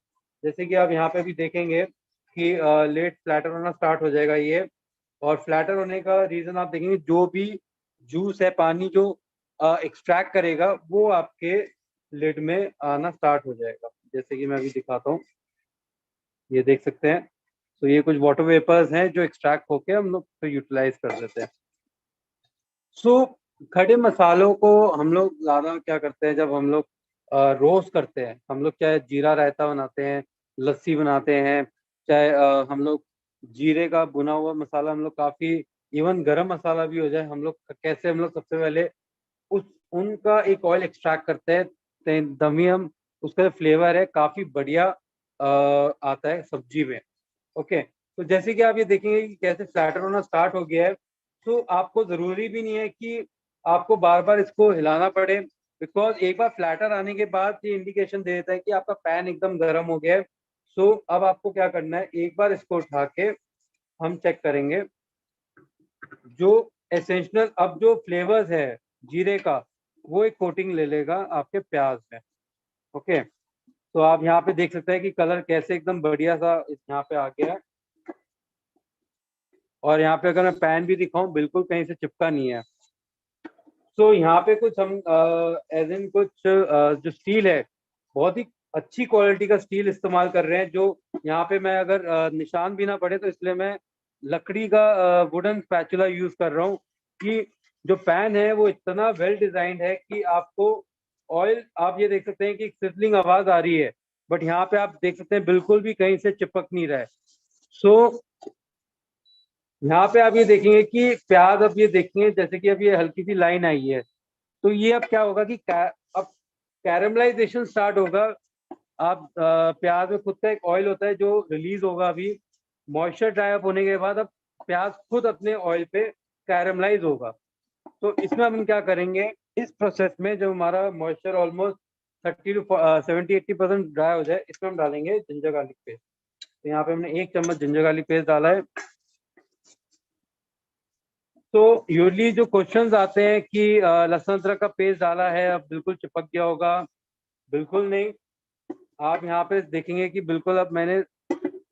जैसे कि आप यहाँ पे भी देखेंगे कि लेट फ्लैटर होना स्टार्ट हो जाएगा ये। और फ्लैटर होने का रीजन आप देखेंगे जो भी जूस है, पानी जो एक्सट्रैक्ट करेगा वो आपके लिड में आना स्टार्ट हो जाएगा। जैसे कि मैं अभी दिखाता हूँ, ये देख सकते हैं। तो ये कुछ वाटर वेपर्स हैं जो एक्सट्रैक्ट होके हम लोग फिर यूटिलाइज कर देते हैं। सो खड़े मसालों को हम लोग ज़्यादा क्या करते हैं, जब हम लोग रोस्ट करते हैं, हम लोग चाहे जीरा रायता बनाते हैं, लस्सी बनाते हैं, चाहे हम लोग जीरे का भुना हुआ मसाला, हम लोग काफ़ी, इवन गरम मसाला भी हो जाए, हम लोग कैसे हम लोग सबसे पहले उस उनका एक ऑयल एक्सट्रैक्ट करते हैं, तभी हम उसका जो फ्लेवर है काफ़ी बढ़िया आता है सब्जी में। ओके, तो जैसे कि आप ये देखेंगे कि कैसे फ्लैटर होना स्टार्ट हो गया है। तो आपको ज़रूरी भी नहीं है कि आपको बार बार इसको हिलाना पड़े, बिकॉज एक बार फ्लैटर आने के बाद ये इंडिकेशन दे देता है कि आपका पैन एकदम गर्म हो गया है। सो अब आपको क्या करना है, एक बार इसको उठा के हम चेक करेंगे जो एसेंशियल अब जो फ्लेवर्स है जीरे का, वो एक कोटिंग ले लेगा आपके प्याज में। ओके, तो आप यहाँ पे देख सकते हैं कि कलर कैसे एकदम बढ़िया सा यहाँ पे आ गया है। और यहाँ पे अगर मैं पैन भी दिखाऊं, बिल्कुल कहीं से चिपका नहीं है। तो यहाँ पे कुछ हम एज इन कुछ जो स्टील है, बहुत ही अच्छी क्वालिटी का स्टील इस्तेमाल कर रहे हैं। जो यहाँ पे मैं अगर निशान भी ना पड़े तो इसलिए मैं लकड़ी का वुडन स्पैचुला यूज कर रहा हूँ कि जो पैन है वो इतना वेल डिजाइंड है कि आपको ऑयल, आप ये देख सकते हैं कि सिजलिंग आवाज आ रही है, बट यहाँ पे आप देख सकते हैं बिल्कुल भी कहीं से चिपक नहीं रहा है। सो यहाँ पे आप ये देखेंगे कि प्याज, अब ये देखेंगे जैसे कि अब ये हल्की सी लाइन आई है, तो ये अब क्या होगा कि अब कैरमलाइजेशन स्टार्ट होगा। आप प्याज में खुद का एक ऑयल होता है जो रिलीज होगा अभी, मॉइस्चर ड्राई अप होने के बाद अब प्याज खुद अपने ऑयल पे कैरमलाइज होगा। तो इसमें हम क्या करेंगे, इस प्रोसेस में जब हमारा मॉइस्चर ऑलमोस्ट 30 to 70-80% ड्राई हो जाए, इसमें हम डालेंगे जिंजर गार्लिक पेस्ट। तो यहाँ पे हमने 1 चम्मच जिंजर गार्लिक पेस्ट डाला है। तो यूजली जो क्वेश्चंस आते हैं कि लहसुन अदरक का पेस्ट डाला है अब बिल्कुल चिपक गया होगा, बिल्कुल नहीं। आप यहाँ पे देखेंगे कि बिल्कुल, अब मैंने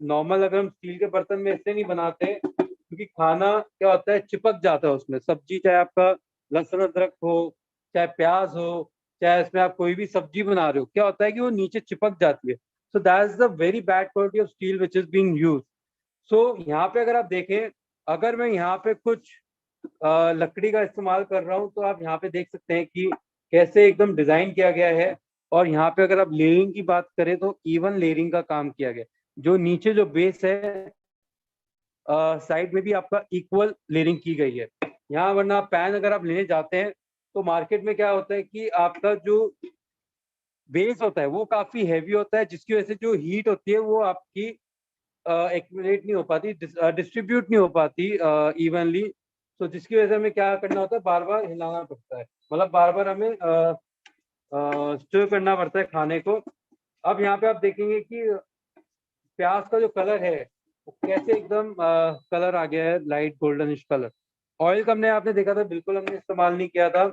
नॉर्मल, अगर हम स्टील के बर्तन में इससे नहीं बनाते क्योंकि खाना क्या होता है चिपक जाता है उसमें, सब्जी चाहे आपका लहसुन अदरक हो, चाहे प्याज हो, चाहे इसमें आप कोई भी सब्जी बना रहे हो, क्या होता है कि वो नीचे चिपक जाती है। So that is the very bad quality of steel which is being use. So यहाँ पे अगर आप देखें, अगर मैं यहाँ पे कुछ लकड़ी का इस्तेमाल कर रहा हूँ, तो आप यहाँ पे देख सकते हैं कि कैसे एकदम डिजाइन किया गया है। और यहाँ पे अगर आप लेयरिंग की बात करें तो इवन लेयरिंग का काम किया गया, जो नीचे जो बेस है साइड में भी आपका इक्वल लेयरिंग की गई है यहाँ। वरना पैन अगर आप लेने जाते हैं तो मार्केट में क्या होता है कि आपका जो बेस होता है वो काफी हैवी होता है, जिसकी वजह से जो हीट होती है वो आपकी एक्यूमुलेट नहीं हो पाती, डिस्ट्रीब्यूट नहीं हो पाती इवनली। तो जिसकी वजह से हमें क्या करना होता है, बार बार हिलाना पड़ता है, मतलब बार बार हमें स्टर करना पड़ता है खाने को। अब यहाँ पे आप देखेंगे कि प्याज का जो कलर है वो कैसे एकदम कलर आ गया है, लाइट गोल्डनिश कलर। ऑयल का हमने, आपने देखा था, बिल्कुल हमने इस्तेमाल नहीं किया था।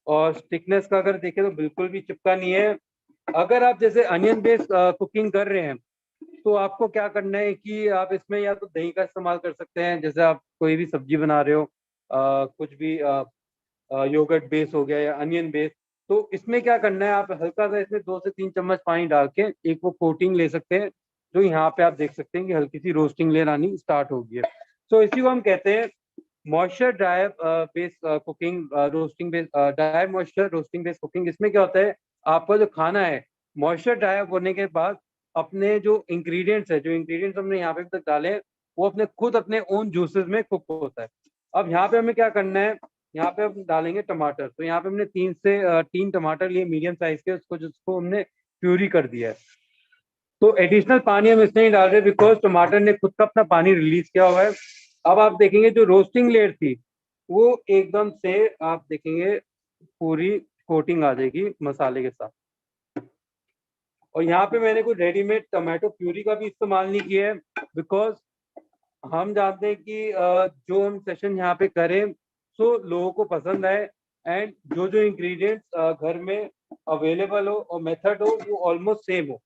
और थिकनेस का अगर देखें तो बिल्कुल भी चिपका नहीं है। अगर आप जैसे अनियन बेस्ड कुकिंग कर रहे हैं तो आपको क्या करना है कि आप इसमें या तो दही का इस्तेमाल कर सकते हैं, जैसे आप कोई भी सब्जी बना रहे हो, कुछ भी योगर्ट बेस हो गया या अनियन बेस। तो इसमें क्या करना है, आप हल्का सा इसमें 2 से 3 चम्मच पानी डाल के एक वो कोटिंग ले सकते हैं, जो यहाँ पे आप देख सकते हैं कि हल्की सी रोस्टिंग लेयर आनी स्टार्ट हो गई है। तो इसी को हम कहते हैं moisture dry base cooking, roasting base, dry moisture roasting base cooking. इसमें क्या होता है, आपका जो खाना है मॉइस्चर ड्राई होने के बाद अपने जो इंग्रेडिएंट्स है, जो इंग्रेडिएंट्स हमने यहाँ पे अभी तक डाले हैं, वो अपने खुद अपने ओन जूसेस में कुक होता है। अब यहाँ पे हमें क्या करना है, यहाँ पे हम डालेंगे टमाटर। तो यहाँ पे हमने 3 टमाटर लिए मीडियम साइज के, उसको जिसको हमने प्यूरी कर दिया है। तो एडिशनल पानी हम इसमें नहीं डाल रहे बिकॉज टमाटर ने खुद का अपना पानी रिलीज किया हुआ है। अब आप देखेंगे जो रोस्टिंग लेयर थी वो एकदम से आप देखेंगे पूरी कोटिंग आ जाएगी मसाले के साथ। और यहाँ पे मैंने कोई रेडीमेड टमाटो प्यूरी का भी इस्तेमाल नहीं किया है बिकॉज हम जानते हैं कि जो हम सेशन यहाँ पे करें तो लोगों को पसंद आए, एंड जो जो इंग्रेडिएंट्स घर में अवेलेबल हो और मेथड हो वो ऑलमोस्ट सेम हो।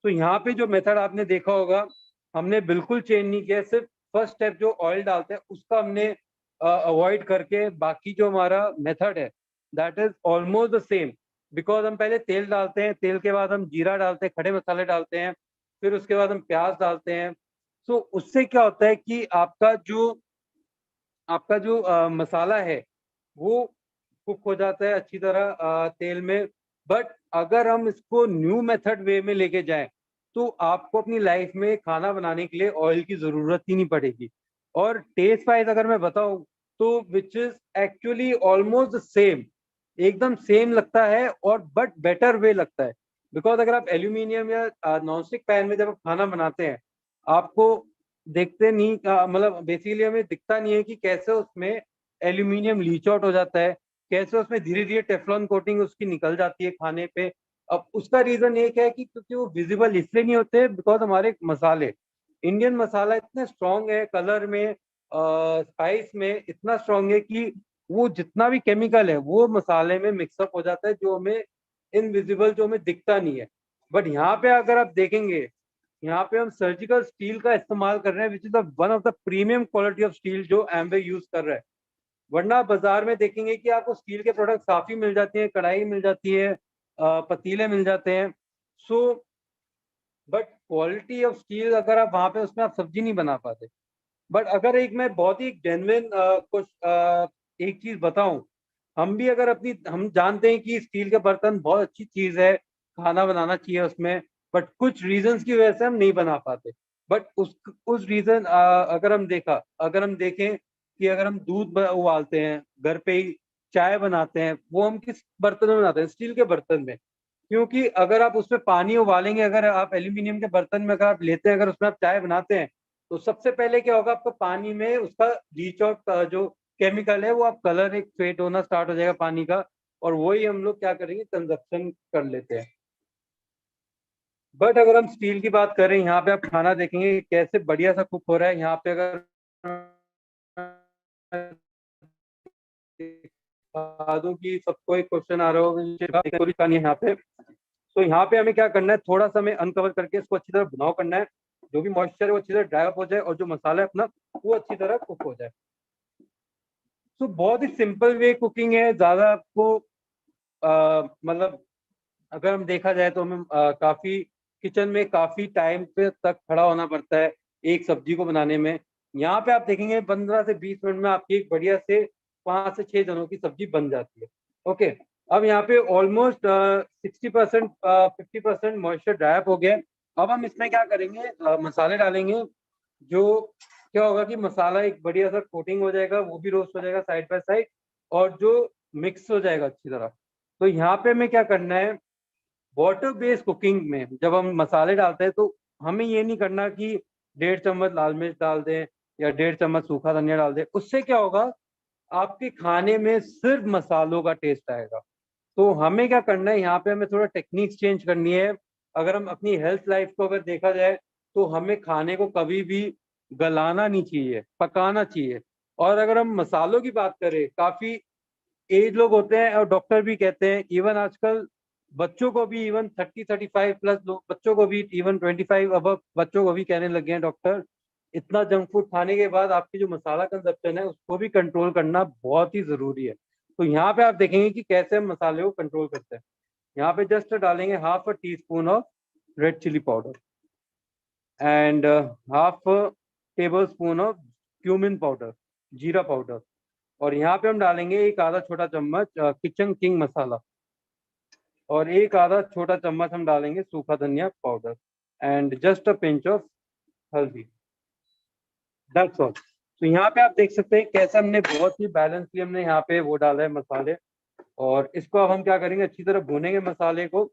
तो यहाँ पे जो मेथड आपने देखा होगा हमने बिल्कुल चेंज नहीं किया, सिर्फ फर्स्ट स्टेप जो ऑयल डालते हैं उसका हमने अवॉइड करके बाकी जो हमारा मेथड है that is almost the same. Because हम पहले तेल डालते हैं, तेल के बाद हम जीरा डालते हैं, खड़े मसाले डालते हैं, फिर उसके बाद हम प्याज डालते हैं। तो उससे क्या होता है कि आपका जो मसाला है वो कुक हो जाता है अच्छी तरह तेल में। बट अगर हम इसको न्यू मेथड वे में लेके जाएं तो आपको अपनी लाइफ में खाना बनाने के लिए ऑयल की जरूरत ही नहीं पड़ेगी। और टेस्ट वाइज अगर मैं बताऊं तो which is actually almost same, एकदम सेम लगता है और बट बेटर वे लगता है। बिकॉज अगर आप एल्यूमिनियम या नॉन स्टिक पैन में जब आप खाना बनाते हैं आपको देखते नहीं मतलब बेसिकली हमें दिखता नहीं है कि कैसे उसमें एल्यूमिनियम लीच आउट हो जाता है, कैसे उसमें धीरे धीरे टेफ्लॉन कोटिंग उसकी निकल जाती है खाने पे। अब उसका रीजन ये क्या है कि क्योंकि वो विजिबल इसलिए नहीं होते बिकॉज हमारे मसाले, इंडियन मसाला इतने स्ट्रांग है, कलर में स्पाइस में इतना स्ट्रांग है कि वो जितना भी केमिकल है वो मसाले में मिक्सअप हो जाता है, जो हमें इनविजिबल, जो हमें दिखता नहीं है। बट यहाँ पे अगर आप देखेंगे, यहाँ पे हम सर्जिकल स्टील का इस्तेमाल कर रहे हैं which is the one of the premium quality of steel जो एमवे यूज कर रहा है। वरना आप बाजार में देखेंगे कि आपको स्टील के प्रोडक्ट काफी मिल जाती हैं, कढ़ाई मिल जाती है, पतीले मिल जाते हैं। So but quality of steel अगर आप वहां पे उसमें आप सब्जी नहीं बना पाते। बट अगर एक मैं बहुत ही जेन्युइन कुछ एक चीज बताऊं, हम भी अगर अपनी, हम जानते हैं कि स्टील के बर्तन बहुत अच्छी चीज है, खाना बनाना चाहिए उसमें, बट कुछ रीजंस की वजह से हम नहीं बना पाते। बट उस रीजन अगर हम देखें कि अगर हम दूध उबालते हैं घर पे ही, चाय बनाते हैं, वो हम किस बर्तन में बनाते हैं, स्टील के बर्तन में। क्योंकि अगर आप उसमें पानी उबालेंगे, अगर आप एल्यूमिनियम के बर्तन में अगर आप लेते हैं, अगर उसमें आप चाय बनाते हैं, तो सबसे पहले क्या होगा, आपका पानी में उसका लीच आउट का जो केमिकल है वो आप कलर एक फेड होना स्टार्ट हो जाएगा पानी का, और वही हम लोग क्या करेंगे, कंजप्शन कर लेते हैं। बट अगर हम स्टील की बात करें, यहाँ पे आप खाना देखेंगे कैसे बढ़िया सा कुक हो रहा है। यहाँ पे अगर बता दूं कि सबको एक क्वेश्चन आ रहा होगा यहाँ पे, तो यहाँ पे हमें क्या करना है, थोड़ा सा हमें अनकवर करके इसको अच्छी तरह भुनाव करना है, जो भी मॉइस्चर है वो अच्छी तरह ड्राई अप हो जाए और जो मसाला है अपना वो अच्छी तरह कुक हो जाए। तो बहुत ही सिंपल वे कुकिंग है, ज्यादा आपको मतलब अगर हम देखा जाए तो हमें काफी किचन में काफी टाइम पे तक खड़ा होना पड़ता है एक सब्जी को बनाने में। यहाँ पे आप देखेंगे 15 से 20 मिनट में आपकी एक बढ़िया से 5 से 6 जनों की सब्जी बन जाती है। ओके, अब यहाँ पे ऑलमोस्ट 60% 50% मॉइस्चर ड्राई अप हो गया है। अब हम इसमें क्या करेंगे, मसाले डालेंगे। जो क्या होगा कि मसाला एक बढ़िया सा कोटिंग हो जाएगा, वो भी रोस्ट हो जाएगा साइड बाय साइड, और जो मिक्स हो जाएगा अच्छी तरह। तो यहाँ पे हमें क्या करना है, वाटर बेस्ड कुकिंग में जब हम मसाले डालते हैं तो हमें ये नहीं करना कि 1.5 चम्मच लाल मिर्च डाल दें या 1.5 चम्मच सूखा धनिया डाल दें। उससे क्या होगा, आपके खाने में सिर्फ मसालों का टेस्ट आएगा। तो हमें क्या करना है, यहाँ पे हमें थोड़ा टेक्निक्स चेंज करनी है। अगर हम अपनी हेल्थ लाइफ को अगर देखा जाए तो हमें खाने को कभी भी गलाना नहीं चाहिए, पकाना चाहिए। और अगर हम मसालों की बात करें, काफी एज लोग होते हैं और डॉक्टर भी कहते हैं, इवन आजकल बच्चों को भी, इवन 30-35 प्लस लोग बच्चों को भी, इवन 25 अब बच्चों को भी कहने लगे हैं डॉक्टर, इतना जंक फूड खाने के बाद आपकी जो मसाला कंजप्शन है उसको भी कंट्रोल करना बहुत ही जरूरी है। तो यहाँ पे आप देखेंगे कि कैसे हम मसाले को कंट्रोल करते हैं। यहाँ पे जस्ट डालेंगे half a teaspoon of red chilli powder and half tablespoon of cumin powder, जीरा पाउडर। और यहाँ पे हम डालेंगे एक आधा छोटा चम्मच किचन किंग मसाला और एक आधा छोटा चम्मच हम डालेंगे सूखा धनिया powder and just a pinch of haldi. That's all. तो यहाँ पे आप देख सकते हैं कैसे हमने बहुत ही बैलेंसली हमने यहाँ पे वो डाला है मसाले। और इसको अब हम क्या करेंगे, अच्छी तरह भूनेंगे मसाले को,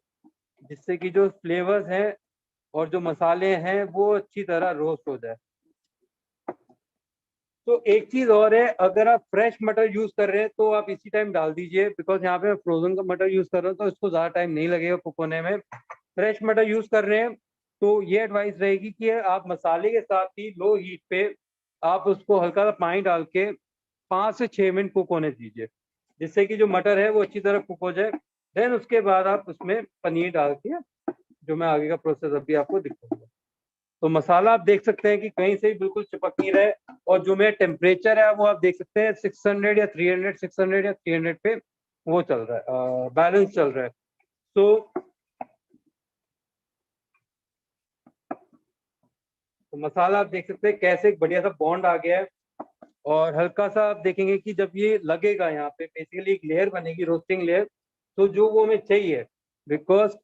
जिससे कि जो फ्लेवर्स हैं और जो मसाले हैं वो अच्छी तरह रोस्ट हो जाए। तो एक चीज और है, अगर आप फ्रेश मटर यूज कर रहे हैं तो आप इसी टाइम डाल दीजिए, बिकॉज यहाँ पे मैं फ्रोजन का मटर यूज कर रहा हूँ तो इसको ज्यादा टाइम नहीं लगेगा कुक होने में। फ्रेश मटर यूज कर रहे हैं तो ये एडवाइस रहेगी कि आप मसाले के साथ ही लो हीट पे आप उसको हल्का सा पानी डाल के 5 से 6 मिनट कुक होने दीजिए, जिससे कि जो मटर है वो अच्छी तरह कुक हो जाए। देन उसके बाद आप उसमें पनीर डाल के, जो मैं आगे का प्रोसेस अभी आपको दिखाऊंगा। तो मसाला आप देख सकते हैं कि कहीं से भी बिल्कुल चिपक नहीं रहा है। और जो मेरा टेम्परेचर है वो आप देख सकते हैं 600 या 300, 600 या 300 पे वो चल रहा है, बैलेंस चल रहा है। तो मसाला आप देख सकते हैं कैसे एक बढ़िया सा बॉन्ड आ गया है। और हल्का सा आप देखेंगे कि जब ये लगेगा यहाँ पे बेसिकली एक लेयर बनेगी, रोस्टिंग लेयर, तो जो वो हमें चाहिए, बिकॉज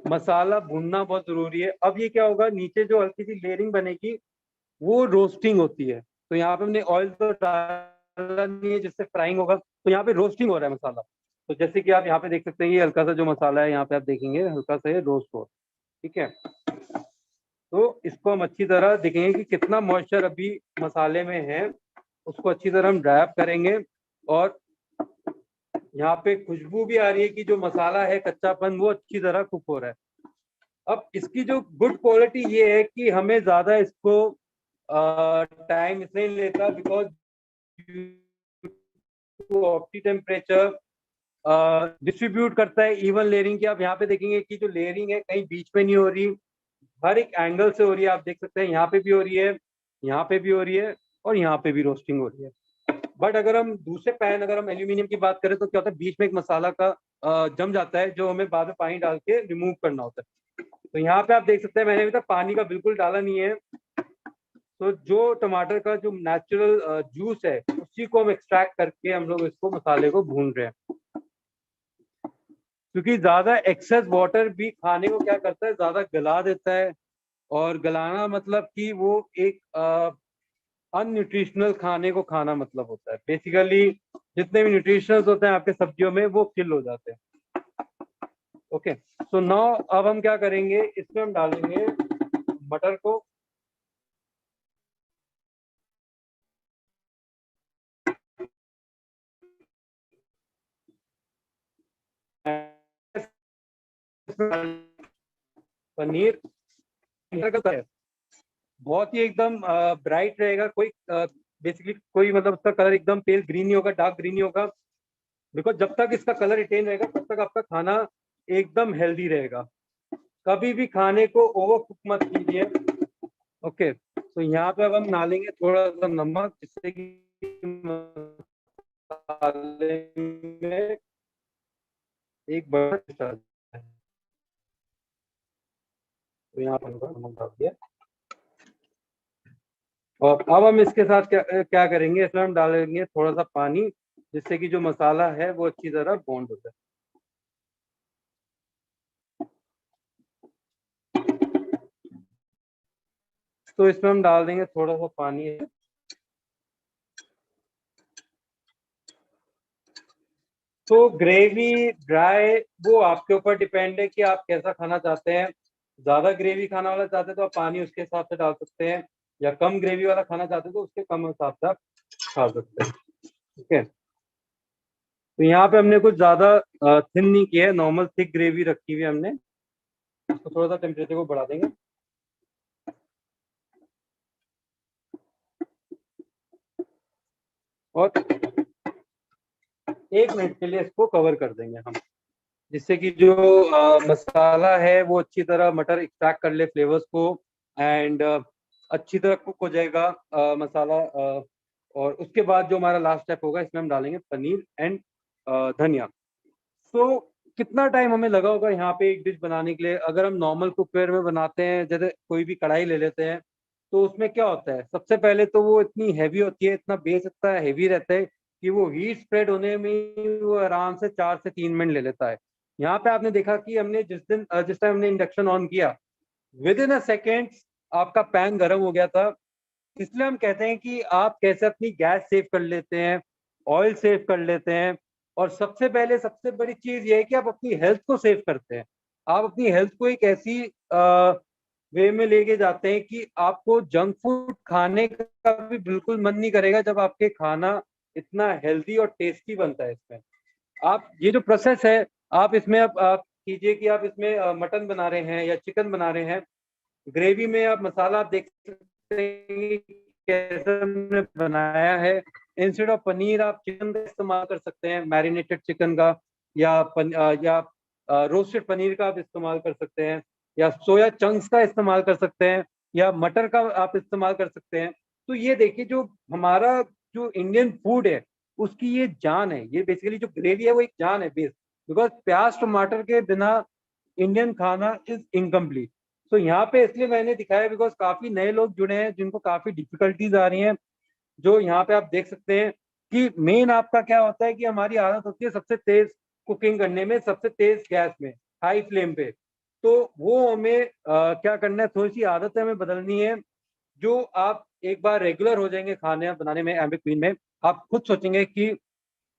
मसाला भूनना बहुत जरूरी है। अब ये क्या होगा, नीचे जो हल्की सी लेयरिंग बनेगी वो रोस्टिंग होती है। तो यहाँ पे हमने ऑयल तो डाला नहीं है जिससे फ्राइंग होगा, तो यहाँ पे रोस्टिंग हो रहा है मसाला। तो जैसे कि आप यहाँ पे देख सकते हैं ये हल्का सा जो मसाला है यहाँ पे आप देखेंगे हल्का सा ये रोस्ट हो, ठीक है। तो इसको हम अच्छी तरह देखेंगे कि कितना मॉइस्चर अभी मसाले में है, उसको अच्छी तरह हम ड्राई अप करेंगे। और यहाँ पे खुशबू भी आ रही है कि जो मसाला है कच्चापन वो अच्छी तरह कुक हो रहा है। अब इसकी जो गुड क्वालिटी ये है कि हमें ज्यादा इसको टाइम इसलिए नहीं लेता, बिकॉज ऑप्टी टेम्परेचर डिस्ट्रीब्यूट करता है इवन लेयरिंग की। आप यहाँ पे देखेंगे कि जो लेयरिंग है कहीं बीच में नहीं हो रही, हर एक एंगल से हो रही है। आप देख सकते हैं यहाँ पे भी हो रही है, यहाँ पे भी हो रही है और यहाँ पे भी रोस्टिंग हो रही है। बट अगर हम दूसरे पैन, अगर हम एल्यूमिनियम की बात करें तो क्या होता है, बीच में एक मसाला का जम जाता है जो हमें बाद में पानी डाल के रिमूव करना होता है। तो यहाँ पे आप देख सकते हैं मैंने अभी तक पानी का बिल्कुल डाला नहीं है। तो जो टमाटर का जो नेचुरल जूस है उसी को हम एक्सट्रैक्ट करके हम लोग इसको मसाले को भून रहे हैं। क्योंकि ज्यादा एक्सेस वाटर भी खाने को क्या करता है, ज्यादा गला देता है। और गलाना मतलब कि वो एक अनन्यूट्रिशनल खाने को खाना मतलब होता है। बेसिकली जितने भी न्यूट्रिशंस होते हैं आपके सब्जियों में वो किल हो जाते हैं। ओके, सो नाउ अब हम क्या करेंगे, इसमें हम डालेंगे मटर को। पनीर का बहुत ही एकदम ब्राइट रहेगा, कोई बेसिकली कोई मतलब उसका कलर एकदम पेल ग्रीन नहीं होगा, डार्क ग्रीन नहीं होगा। बिकॉज जब तक इसका कलर रिटेन रहेगा तब तक आपका खाना एकदम हेल्दी रहेगा। कभी भी खाने को ओवर कुक मत कीजिए। ओके, तो यहाँ पे अब हम डालेंगे थोड़ा सा नमक, जिससे कि मसाले में एक बड़ा टेस्ट आ जाए। तो यहाँ पर नमक डाल दिया। और अब हम इसके साथ क्या क्या करेंगे, इसमें हम डालेंगे थोड़ा सा पानी, जिससे कि जो मसाला है वो अच्छी तरह बॉन्ड हो जाए। तो इसमें हम डाल देंगे थोड़ा सा पानी। तो ग्रेवी ड्राई वो आपके ऊपर डिपेंड है कि आप कैसा खाना चाहते हैं। ज्यादा ग्रेवी खाना वाला चाहते हैं तो आप पानी उसके हिसाब से डाल सकते हैं, या कम ग्रेवी वाला खाना चाहते हैं तो उसके कम हिसाब से आप खा सकते हैं। ठीक है, तो यहाँ पे हमने कुछ ज्यादा थिन नहीं किया है, नॉर्मल थिक ग्रेवी रखी हुई है हमने। इसको थोड़ा सा टेम्परेचर को बढ़ा देंगे। और 1 मिनट के लिए इसको कवर कर देंगे हम, जिससे कि जो मसाला है वो अच्छी तरह मटर एक्सट्रैक्ट कर ले फ्लेवर्स को। एंड अच्छी तरह कुक हो जाएगा मसाला। और उसके बाद जो हमारा लास्ट स्टेप होगा, इसमें हम डालेंगे पनीर एंड धनिया। तो कितना टाइम हमें लगा होगा यहाँ पे एक डिश बनाने के लिए? अगर हम नॉर्मल कुकवेयर में बनाते हैं, जैसे कोई भी कढ़ाई ले लेते हैं, तो उसमें क्या होता है, सबसे पहले तो वो इतनी हैवी होती है, इतना बेस इतना हैवी रहता है कि वो हीट स्प्रेड होने में ही वो आराम से 4 से 3 मिनट ले लेता है। यहाँ पे आपने देखा कि हमने जिस टाइम हमने इंडक्शन ऑन किया, विद इन अ सेकेंड आपका पैन गर्म हो गया था। इसलिए हम कहते हैं कि आप कैसे अपनी गैस सेव कर लेते हैं, ऑयल सेव कर लेते हैं, और सबसे पहले सबसे बड़ी चीज ये है कि आप अपनी हेल्थ को सेव करते हैं। आप अपनी हेल्थ को एक ऐसी वे में लेके जाते हैं कि आपको जंक फूड खाने का भी बिल्कुल मन नहीं करेगा, जब आपके खाना इतना हेल्दी और टेस्टी बनता है। इसमें आप ये जो प्रोसेस है, आप इसमें आप कीजिए कि आप इसमें मटन बना रहे हैं या चिकन बना रहे हैं, ग्रेवी में आप मसाला आप देख सकते हैं कैसे हमने बनाया है। इंस्टेड ऑफ पनीर आप चिकन का इस्तेमाल कर सकते हैं, मैरिनेटेड चिकन का, या रोस्टेड पनीर का आप इस्तेमाल कर सकते हैं, या सोया चंक्स का इस्तेमाल कर सकते हैं, या मटर का आप इस्तेमाल कर सकते हैं। तो ये देखिए, जो हमारा जो इंडियन फूड है उसकी ये जान है, ये बेसिकली जो ग्रेवी है वो एक जान है बेस। बिकॉज प्याज टमाटर के बिना इंडियन खाना इज इनकम्प्लीट। तो यहाँ पे इसलिए मैंने दिखाया बिकॉज काफी नए लोग जुड़े हैं जिनको काफी डिफिकल्टीज आ रही हैं। जो यहाँ पे आप देख सकते हैं कि मेन आपका क्या होता है कि हमारी आदत होती है सबसे तेज कुकिंग करने में, सबसे तेज गैस में, हाई फ्लेम पे। तो वो हमें क्या करना है, थोड़ी सी आदत हमें बदलनी है। जो आप एक बार रेगुलर हो जाएंगे खाने बनाने में एम्बिक क्वीन में, आप खुद सोचेंगे कि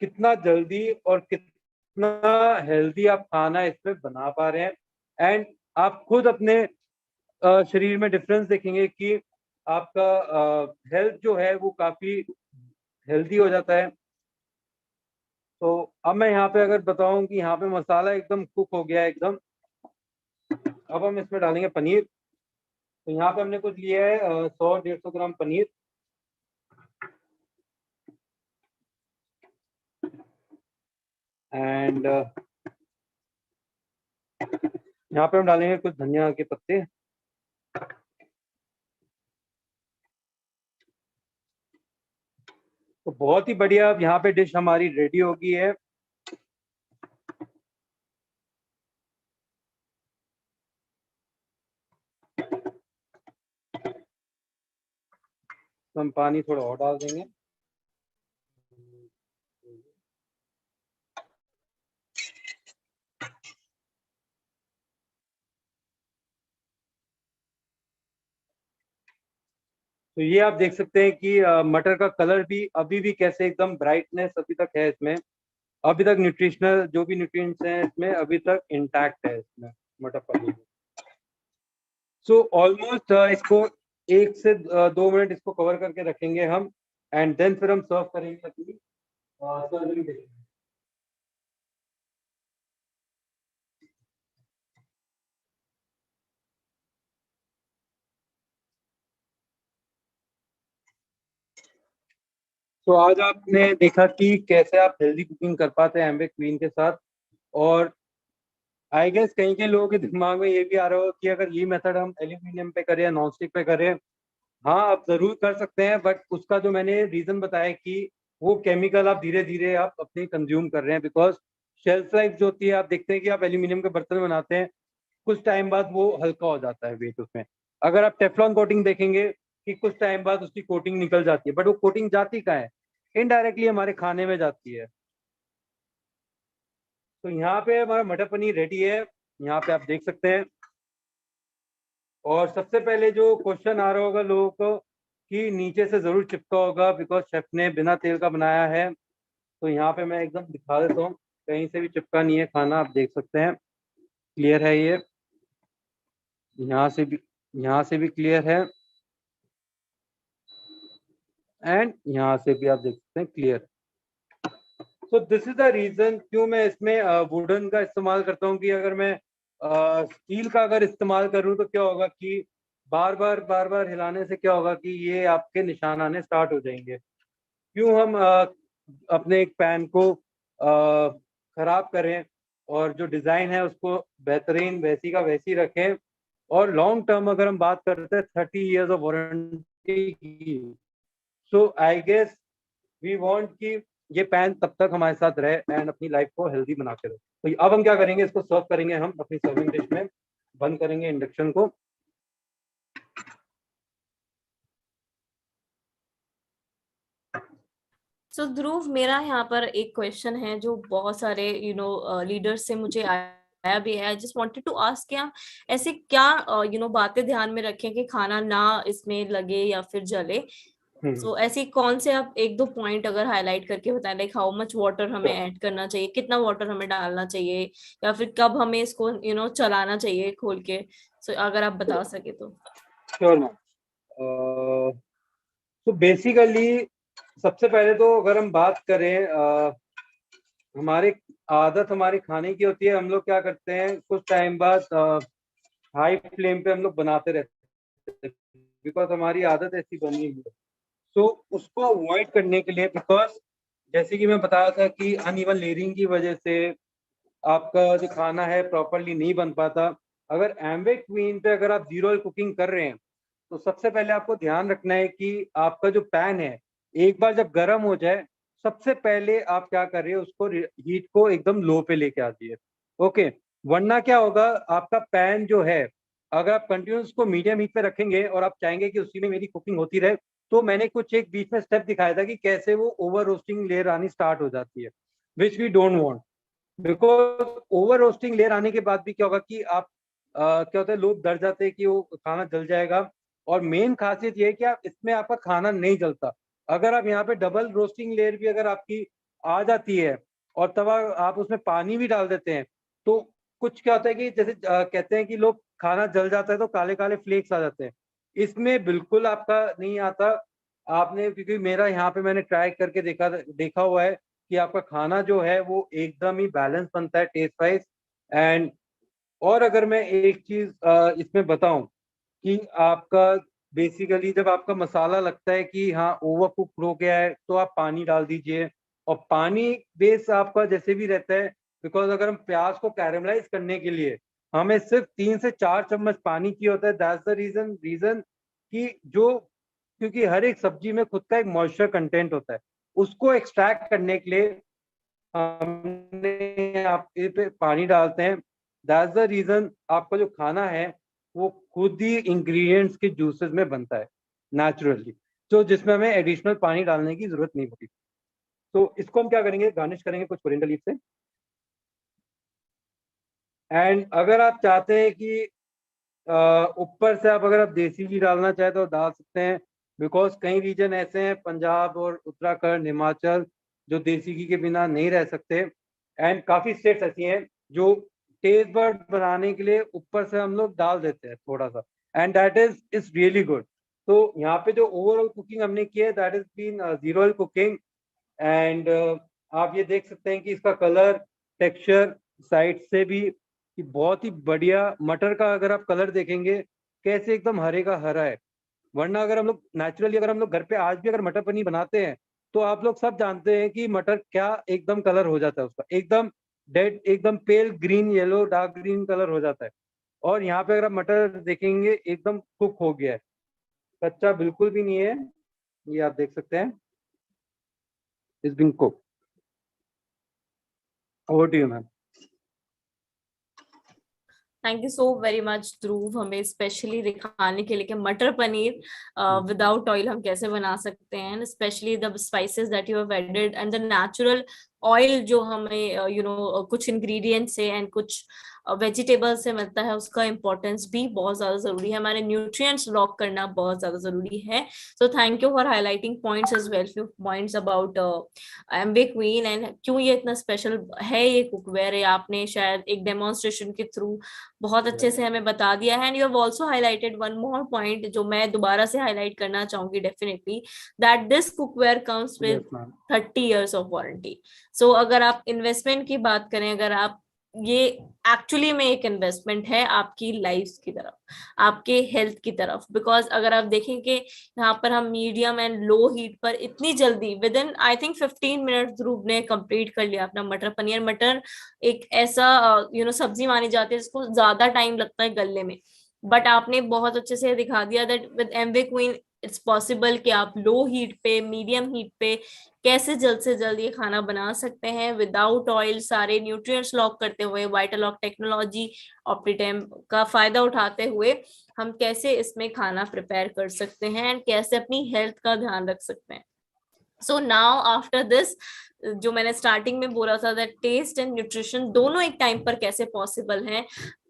कितना जल्दी और कितना हेल्दी आप खाना इसमें बना पा रहे हैं। एंड आप खुद अपने शरीर में डिफरेंस देखेंगे कि आपका हेल्थ जो है वो काफी हेल्दी हो जाता है। तो अब मैं यहाँ पे अगर बताऊं कि यहाँ पे मसाला एकदम कुक हो गया है एकदम, अब हम इसमें डालेंगे पनीर। तो यहाँ पे हमने कुछ लिया है 100-150 ग्राम पनीर। एंड यहाँ पे हम डालेंगे कुछ धनिया के पत्ते। तो बहुत ही बढ़िया अब यहाँ पे डिश हमारी रेडी हो गई है। तो हम पानी थोड़ा और डाल देंगे। तो ये आप देख सकते हैं कि मटर का कलर भी अभी भी कैसे एकदम ब्राइटनेस अभी तक है इसमें। अभी तक न्यूट्रिशनल जो भी न्यूट्रिएंट्स हैं इसमें अभी तक इंटैक्ट है इसमें मटर पनीर। सो ऑलमोस्ट इसको 1 से 2 मिनट इसको कवर करके रखेंगे हम। एंड देन फिर हम सर्व करेंगे अपनी सर्विंग डिश। तो आज आपने देखा कि कैसे आप हेल्दी कुकिंग कर पाते हैं एम्बे क्वीन के साथ। और आई गेस कहीं के लोगों के दिमाग में ये भी आ रहा हो कि अगर ये मेथड हम एल्यूमिनियम पे करें या नॉन स्टिक पे करें, हाँ आप जरूर कर सकते हैं, बट उसका जो मैंने रीजन बताया कि वो केमिकल आप धीरे धीरे आप अपने कंज्यूम कर रहे हैं। बिकॉज शेल्फ लाइफ जो होती है, आप देखते हैं कि आप एल्यूमिनियम के बर्तन बनाते हैं, कुछ टाइम बाद वो हल्का हो जाता है वेट उसमें। अगर आप टेफ्लॉन कोटिंग देखेंगे कि कुछ टाइम बाद उसकी कोटिंग निकल जाती है, बट वो कोटिंग जाती कहाँ है, इनडायरेक्टली हमारे खाने में जाती है। तो यहाँ पे हमारा मटर पनीर रेडी है, यहाँ पे आप देख सकते हैं। और सबसे पहले जो क्वेश्चन आ रहा होगा लोगों को कि नीचे से जरूर चिपका होगा, बिकॉज शेफ ने बिना तेल का बनाया है। तो यहाँ पे मैं एकदम दिखा देता हूँ, कहीं से भी चिपका नहीं है खाना, आप देख सकते हैं क्लियर है ये। यहाँ से भी, यहाँ से भी क्लियर है, एंड यहाँ से भी आप देख सकते हैं clear. So this is the reason क्यों मैं इसमें वुडन का इस्तेमाल करता हूँ। कि अगर मैं स्टील का अगर इस्तेमाल करूँ तो क्या होगा कि बार बार हिलाने से क्या होगा कि ये आपके निशान आने स्टार्ट हो जाएंगे। क्यों हम अपने एक पैन को खराब करें, और जो डिजाइन है उसको बेहतरीन वैसी का वैसी रखें। और लॉन्ग टर्म अगर हम बात करते हैं 30 years ऑफ वारंटी की, सो आई गेस वी वांट कि ये पैन तब तक हमारे साथ रहे एंड अपनी लाइफ को हेल्दी बनाते रहे। तो अब हम क्या करेंगे, इसको सर्व करेंगे हम अपनी सर्विंग डिश में। बंद करेंगे इंडक्शन को। सो ध्रुव, मेरा यहाँ पर एक क्वेश्चन है जो बहुत सारे लीडर्स से मुझे आया भी है। I just wanted to ask, क्या ऐसे क्या बातें ध्यान में रखें कि खाना ना इसमें लगे या फिर जले। सो ऐसी कौन से आप एक दो पॉइंट अगर हाईलाइट करके बताएं, लाइक हाउ मच वाटर हमें ऐड करना चाहिए, कितना वाटर हमें डालना चाहिए, या फिर कब हमें इसको चलाना चाहिए खोल के। सो अगर आप बता सके तो। Sure ma'am. तो बेसिकली सबसे पहले तो अगर हम बात करें, हमारे आदत हमारे खाने की होती है। हम लोग क्या करते हैं, कुछ टाइम बाद हाई फ्लेम पे हम लोग बनाते रहते हैं, बिकॉज हमारी आदत ऐसी बनी हुई है। तो उसको अवॉइड करने के लिए, बिकॉज जैसे कि मैं बताया था कि अनइवन लेयरिंग की वजह से आपका जो खाना है प्रॉपरली नहीं बन पाता। अगर एम्वे क्वीन पे अगर आप जीरो ऑयल कुकिंग कर रहे हैं, तो सबसे पहले आपको ध्यान रखना है कि आपका जो पैन है, एक बार जब गर्म हो जाए, सबसे पहले आप क्या कर रहे हो, उसको हीट को एकदम लो पे लेके आ जाइए। ओके। वरना क्या होगा, आपका पैन जो है, अगर आप कंटिन्यूस को मीडियम हीट पे रखेंगे और आप चाहेंगे कि उसी में मेरी कुकिंग होती रहे, तो मैंने कुछ एक बीच में स्टेप दिखाया था कि कैसे वो ओवर रोस्टिंग लेयर आनी स्टार्ट हो जाती है, which we don't want. Because over roasting layer आने के बाद भी क्या होगा कि आप क्या होता है, लोग डर जाते हैं कि वो खाना जल जाएगा। और मेन खासियत ये है कि आप इसमें आपका खाना नहीं जलता। अगर आप यहाँ पे डबल रोस्टिंग लेयर भी अगर आपकी आ जाती है और तब आप उसमें पानी भी डाल देते हैं, तो कुछ क्या होता है कि जैसे कहते हैं कि लोग खाना जल जाता है तो काले काले फ्लेक्स आ जाते हैं। इसमें बिल्कुल आपका नहीं आता। आपने, क्योंकि मेरा यहाँ पे मैंने ट्राई करके देखा देखा हुआ है कि आपका खाना जो है वो एकदम ही बैलेंस बनता है टेस्ट वाइज। एंड और अगर मैं एक चीज इसमें बताऊं कि आपका बेसिकली जब आपका मसाला लगता है कि हाँ ओवर कुक हो गया है, तो आप पानी डाल दीजिए। और पानी बेस आपका जैसे भी रहता है, बिकॉज अगर हम प्याज को कैरेमलाइज करने के लिए हमें सिर्फ 3 से 4 चम्मच पानी की होता है। दैट्स द रीजन कि जो, क्योंकि हर एक सब्जी में खुद का एक मॉइस्चर कंटेंट होता है, उसको एक्सट्रैक्ट करने के लिए हमने आप इस पे पानी डालते हैं। दैट्स द रीजन आपका जो खाना है वो खुद ही इंग्रेडिएंट्स के जूसेस में बनता है नेचुरली, तो जिसमें हमें एडिशनल पानी डालने की जरूरत नहीं होती। तो इसको हम क्या करेंगे, गार्निश करेंगे कुछ कोरिएंडर लीफ से। एंड अगर आप चाहते हैं कि ऊपर से आप अगर आप देसी घी डालना चाहे तो डाल सकते हैं। बिकॉज कई रीजन ऐसे हैं, पंजाब और उत्तराखंड, हिमाचल, जो देसी घी के बिना नहीं रह सकते। एंड काफी स्टेट्स ऐसी हैं जो टेस्ट बर्ड बनाने के लिए ऊपर से हम लोग डाल देते हैं थोड़ा सा। And that is really good. तो यहाँ पे जो ओवरऑल कुकिंग हमने की है, that is been zero oil cooking. And आप ये देख सकते हैं कि इसका कलर, टेक्सचर साइड से भी कि बहुत ही बढ़िया। मटर का अगर आप कलर देखेंगे कैसे एकदम हरे का हरा है। वरना अगर हम लोग नेचुरली, अगर हम लोग घर पे आज भी अगर मटर पनीर बनाते हैं, तो आप लोग सब जानते हैं कि मटर क्या एकदम कलर हो जाता है उसका, एकदम डेड, एकदम pale green, yellow, dark green colour हो जाता है। और यहाँ पे अगर आप मटर देखेंगे एकदम कुक हो गया है, कच्चा बिल्कुल भी नहीं है। ये आप देख सकते हैं, is been cook. Over to you ma'am. Thank you so very much Dhruv, हमें स्पेशली दिखाने के लिए कि मटर पनीर विदाउट ऑयल हम कैसे बना सकते हैं, specially the spices that you have added and the natural oil जो हमें कुछ इंग्रेडिएंट्स से एंड कुछ वेजिटेबल से मिलता है, उसका इम्पोर्टेंस भी बहुत ज्यादा जरूरी है। हमारे न्यूट्रिएंट्स लॉक करना बहुत ज्यादा जरूरी है। So thank you for highlighting points as well, few points about Amway Queen and क्यों ये इतना स्पेशल है ये कुकवेयर। है आपने शायद एक डेमोन्स्ट्रेशन के थ्रू बहुत अच्छे से हमें बता दिया है। And you have also highlighted one more point जो मैं दोबारा से हाईलाइट करना चाहूंगी definitely, that this cookware comes yes with ma'am. 30 years of warranty. So अगर आप इन्वेस्टमेंट की बात करें, अगर आप ये एक्चुअली में एक इन्वेस्टमेंट है आपकी लाइफ की तरफ, आपके हेल्थ की तरफ। बिकॉज अगर आप देखें कि यहाँ पर हम मीडियम एंड लो हीट पर इतनी जल्दी within I think 15 minute Dhruv ने कंप्लीट कर लिया अपना मटर पनीर। मटर एक ऐसा सब्जी मानी जाती है जिसको ज्यादा टाइम लगता है गलने में, बट आपने बहुत अच्छे से दिखा दिया that with एम्बे queen it's possible कि आप लो हीट पे, मीडियम हीट पे कैसे जल्द से जल्द ये खाना बना सकते हैं विदाउट ऑयल, सारे न्यूट्रिएंट्स लॉक करते हुए, वाइटालॉक टेक्नोलॉजी, ऑप्टीटेम का फायदा उठाते हुए हम कैसे इसमें खाना प्रिपेयर कर सकते हैं एंड कैसे अपनी हेल्थ का ध्यान रख सकते हैं। सो नाउ आफ्टर दिस, जो मैंने स्टार्टिंग में बोला था दैट टेस्ट एंड न्यूट्रिशन दोनों एक टाइम पर कैसे पॉसिबल है,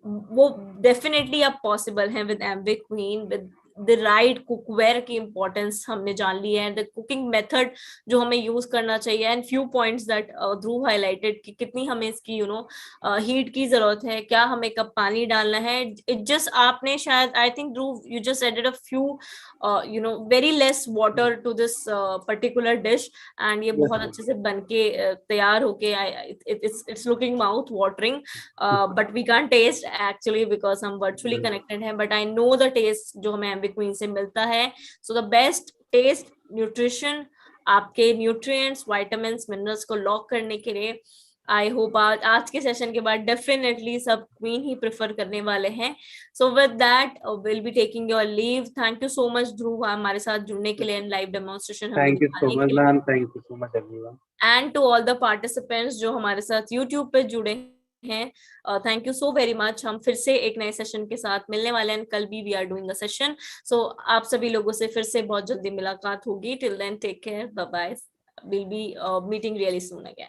वो डेफिनेटली अब पॉसिबल है with एम्बे queen, with the right cookware की इंपॉर्टेंस हमने जान ली है, द कुकिंग मेथड जो हमें यूज करना चाहिए, and few points that Dhruv highlighted कि कितनी हमें इसकी हीट की जरूरत है, क्या हमें कब पानी डालना है। इट जस्ट आपने शायद, I think Dhruv, you just added a few very less water to this particular dish, and ये Yes, बहुत ma'am. अच्छे से बन के तैयार होके it's looking mouth watering, but we can't taste actually because हम वर्चुअली कनेक्टेड हैं, but I know the taste जो हमें एम्बी क्वीन से मिलता है। So the best taste, nutrition, आपके न्यूट्रिएंट्स, विटामिन्स, मिनरल्स को लॉक करने के लिए आई होप आज के सेशन के बाद डेफिनेटली सब क्वीन ही प्रेफर करने वाले हैं। So with that will be taking your leave. Thank you so much Dhruv हमारे साथ जुड़ने के लिए एंड लाइव डेमोन्स्ट्रेशन हमें Thank you so दिखाने much, के लिए, ma'am. Thank you so much, everyone. And to all the participants जो हमारे साथ यूट्यूब पे जुड़े हैं, thank you so very much. हम फिर से एक नए सेशन के साथ मिलने वाले हैं, कल भी we are doing a session. So आप सभी लोगों से फिर से बहुत जल्दी मुलाकात होगी। Till then take care, bye bye, will be meeting really soon again.